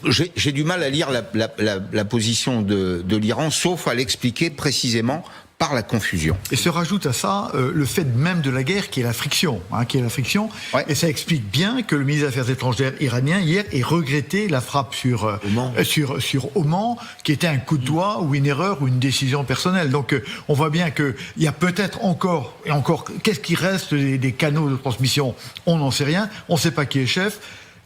J'ai du mal à lire la position de l'Iran, sauf à l'expliquer précisément par la confusion. Et se rajoute à ça le fait même de la guerre qui est la friction. Ouais. Et ça explique bien que le ministre des Affaires étrangères iranien, hier, ait regretté la frappe sur Oman, qui était un coup de doigt ou une erreur ou une décision personnelle. Donc on voit bien qu'il y a peut-être encore, qu'est-ce qui reste des canaux de transmission? On n'en sait rien, on ne sait pas qui est chef.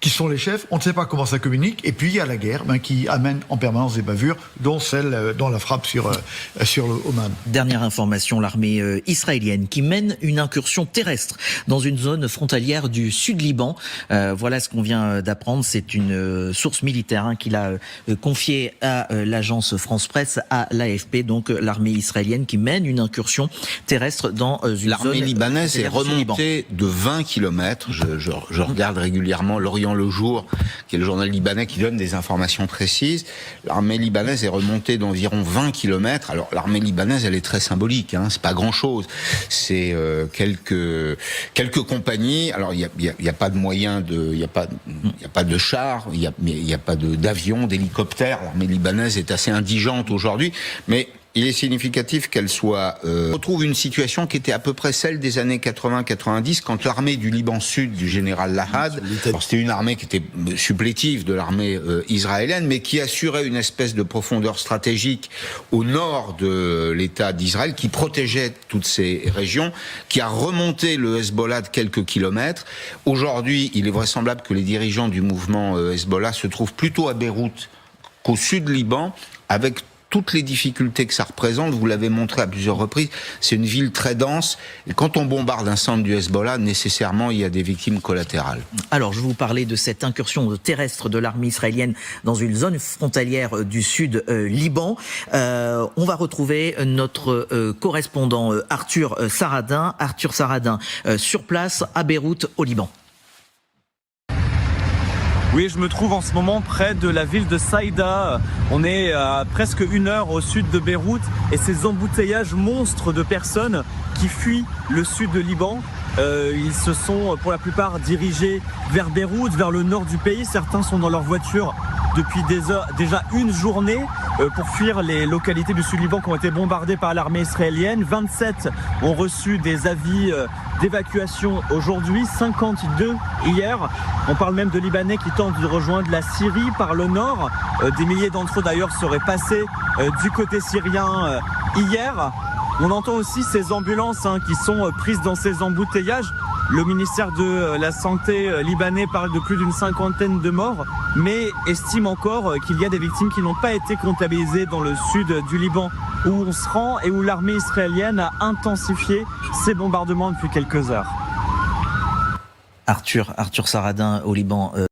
Qui sont les chefs, on ne sait pas comment ça communique, et puis il y a la guerre qui amène en permanence des bavures, dont la frappe sur le Oman. Dernière information, l'armée israélienne qui mène une incursion terrestre dans une zone frontalière du Sud-Liban. Voilà ce qu'on vient d'apprendre, c'est une source militaire qui l'a confié à l'agence France-Presse, à l'AFP, donc l'armée israélienne qui mène une incursion terrestre dans une zone... L'armée libanaise est remontée de 20 km, je regarde régulièrement l'Orient le jour, qui est le journal libanais qui donne des informations précises. L'armée libanaise est remontée d'environ 20 km. Alors l'armée libanaise, elle est très symbolique, c'est pas grand-chose. C'est quelques compagnies. Alors il y a pas de moyens il y a pas de chars, il y a pas d'avions, d'hélicoptères. L'armée libanaise est assez indigente aujourd'hui, mais il est significatif qu'elle retrouve une situation qui était à peu près celle des années 80-90, quand l'armée du Liban Sud, du général Lahad, c'était une armée qui était supplétive de l'armée israélienne, mais qui assurait une espèce de profondeur stratégique au nord de l'État d'Israël, qui protégeait toutes ces régions, qui a remonté le Hezbollah de quelques kilomètres. Aujourd'hui, il est vraisemblable que les dirigeants du mouvement Hezbollah se trouvent plutôt à Beyrouth qu'au sud Liban, avec toutes les difficultés que ça représente. Vous l'avez montré à plusieurs reprises. C'est une ville très dense. Et quand on bombarde un centre du Hezbollah, nécessairement, il y a des victimes collatérales. Alors, je vous parlais de cette incursion terrestre de l'armée israélienne dans une zone frontalière du sud Liban. On va retrouver notre correspondant Arthur Saradin. Arthur Saradin, sur place à Beyrouth, au Liban. Oui, je me trouve en ce moment près de la ville de Saïda. On est à presque 1 heure au sud de Beyrouth et ces embouteillages monstres de personnes qui fuient le sud de Liban. Ils se sont pour la plupart dirigés vers Beyrouth, vers le nord du pays. Certains sont dans leur voiture depuis déjà une journée pour fuir les localités du sud Liban qui ont été bombardées par l'armée israélienne. 27 ont reçu des avis d'évacuation aujourd'hui, 52 hier. On parle même de Libanais qui tentent de rejoindre la Syrie par le nord. Des milliers d'entre eux d'ailleurs seraient passés du côté syrien hier. On entend aussi ces ambulances qui sont prises dans ces embouteillages. Le ministère de la Santé libanais parle de plus d'une 50aine de morts, mais estime encore qu'il y a des victimes qui n'ont pas été comptabilisées dans le sud du Liban, où on se rend et où l'armée israélienne a intensifié ses bombardements depuis quelques heures. Arthur Saradin au Liban.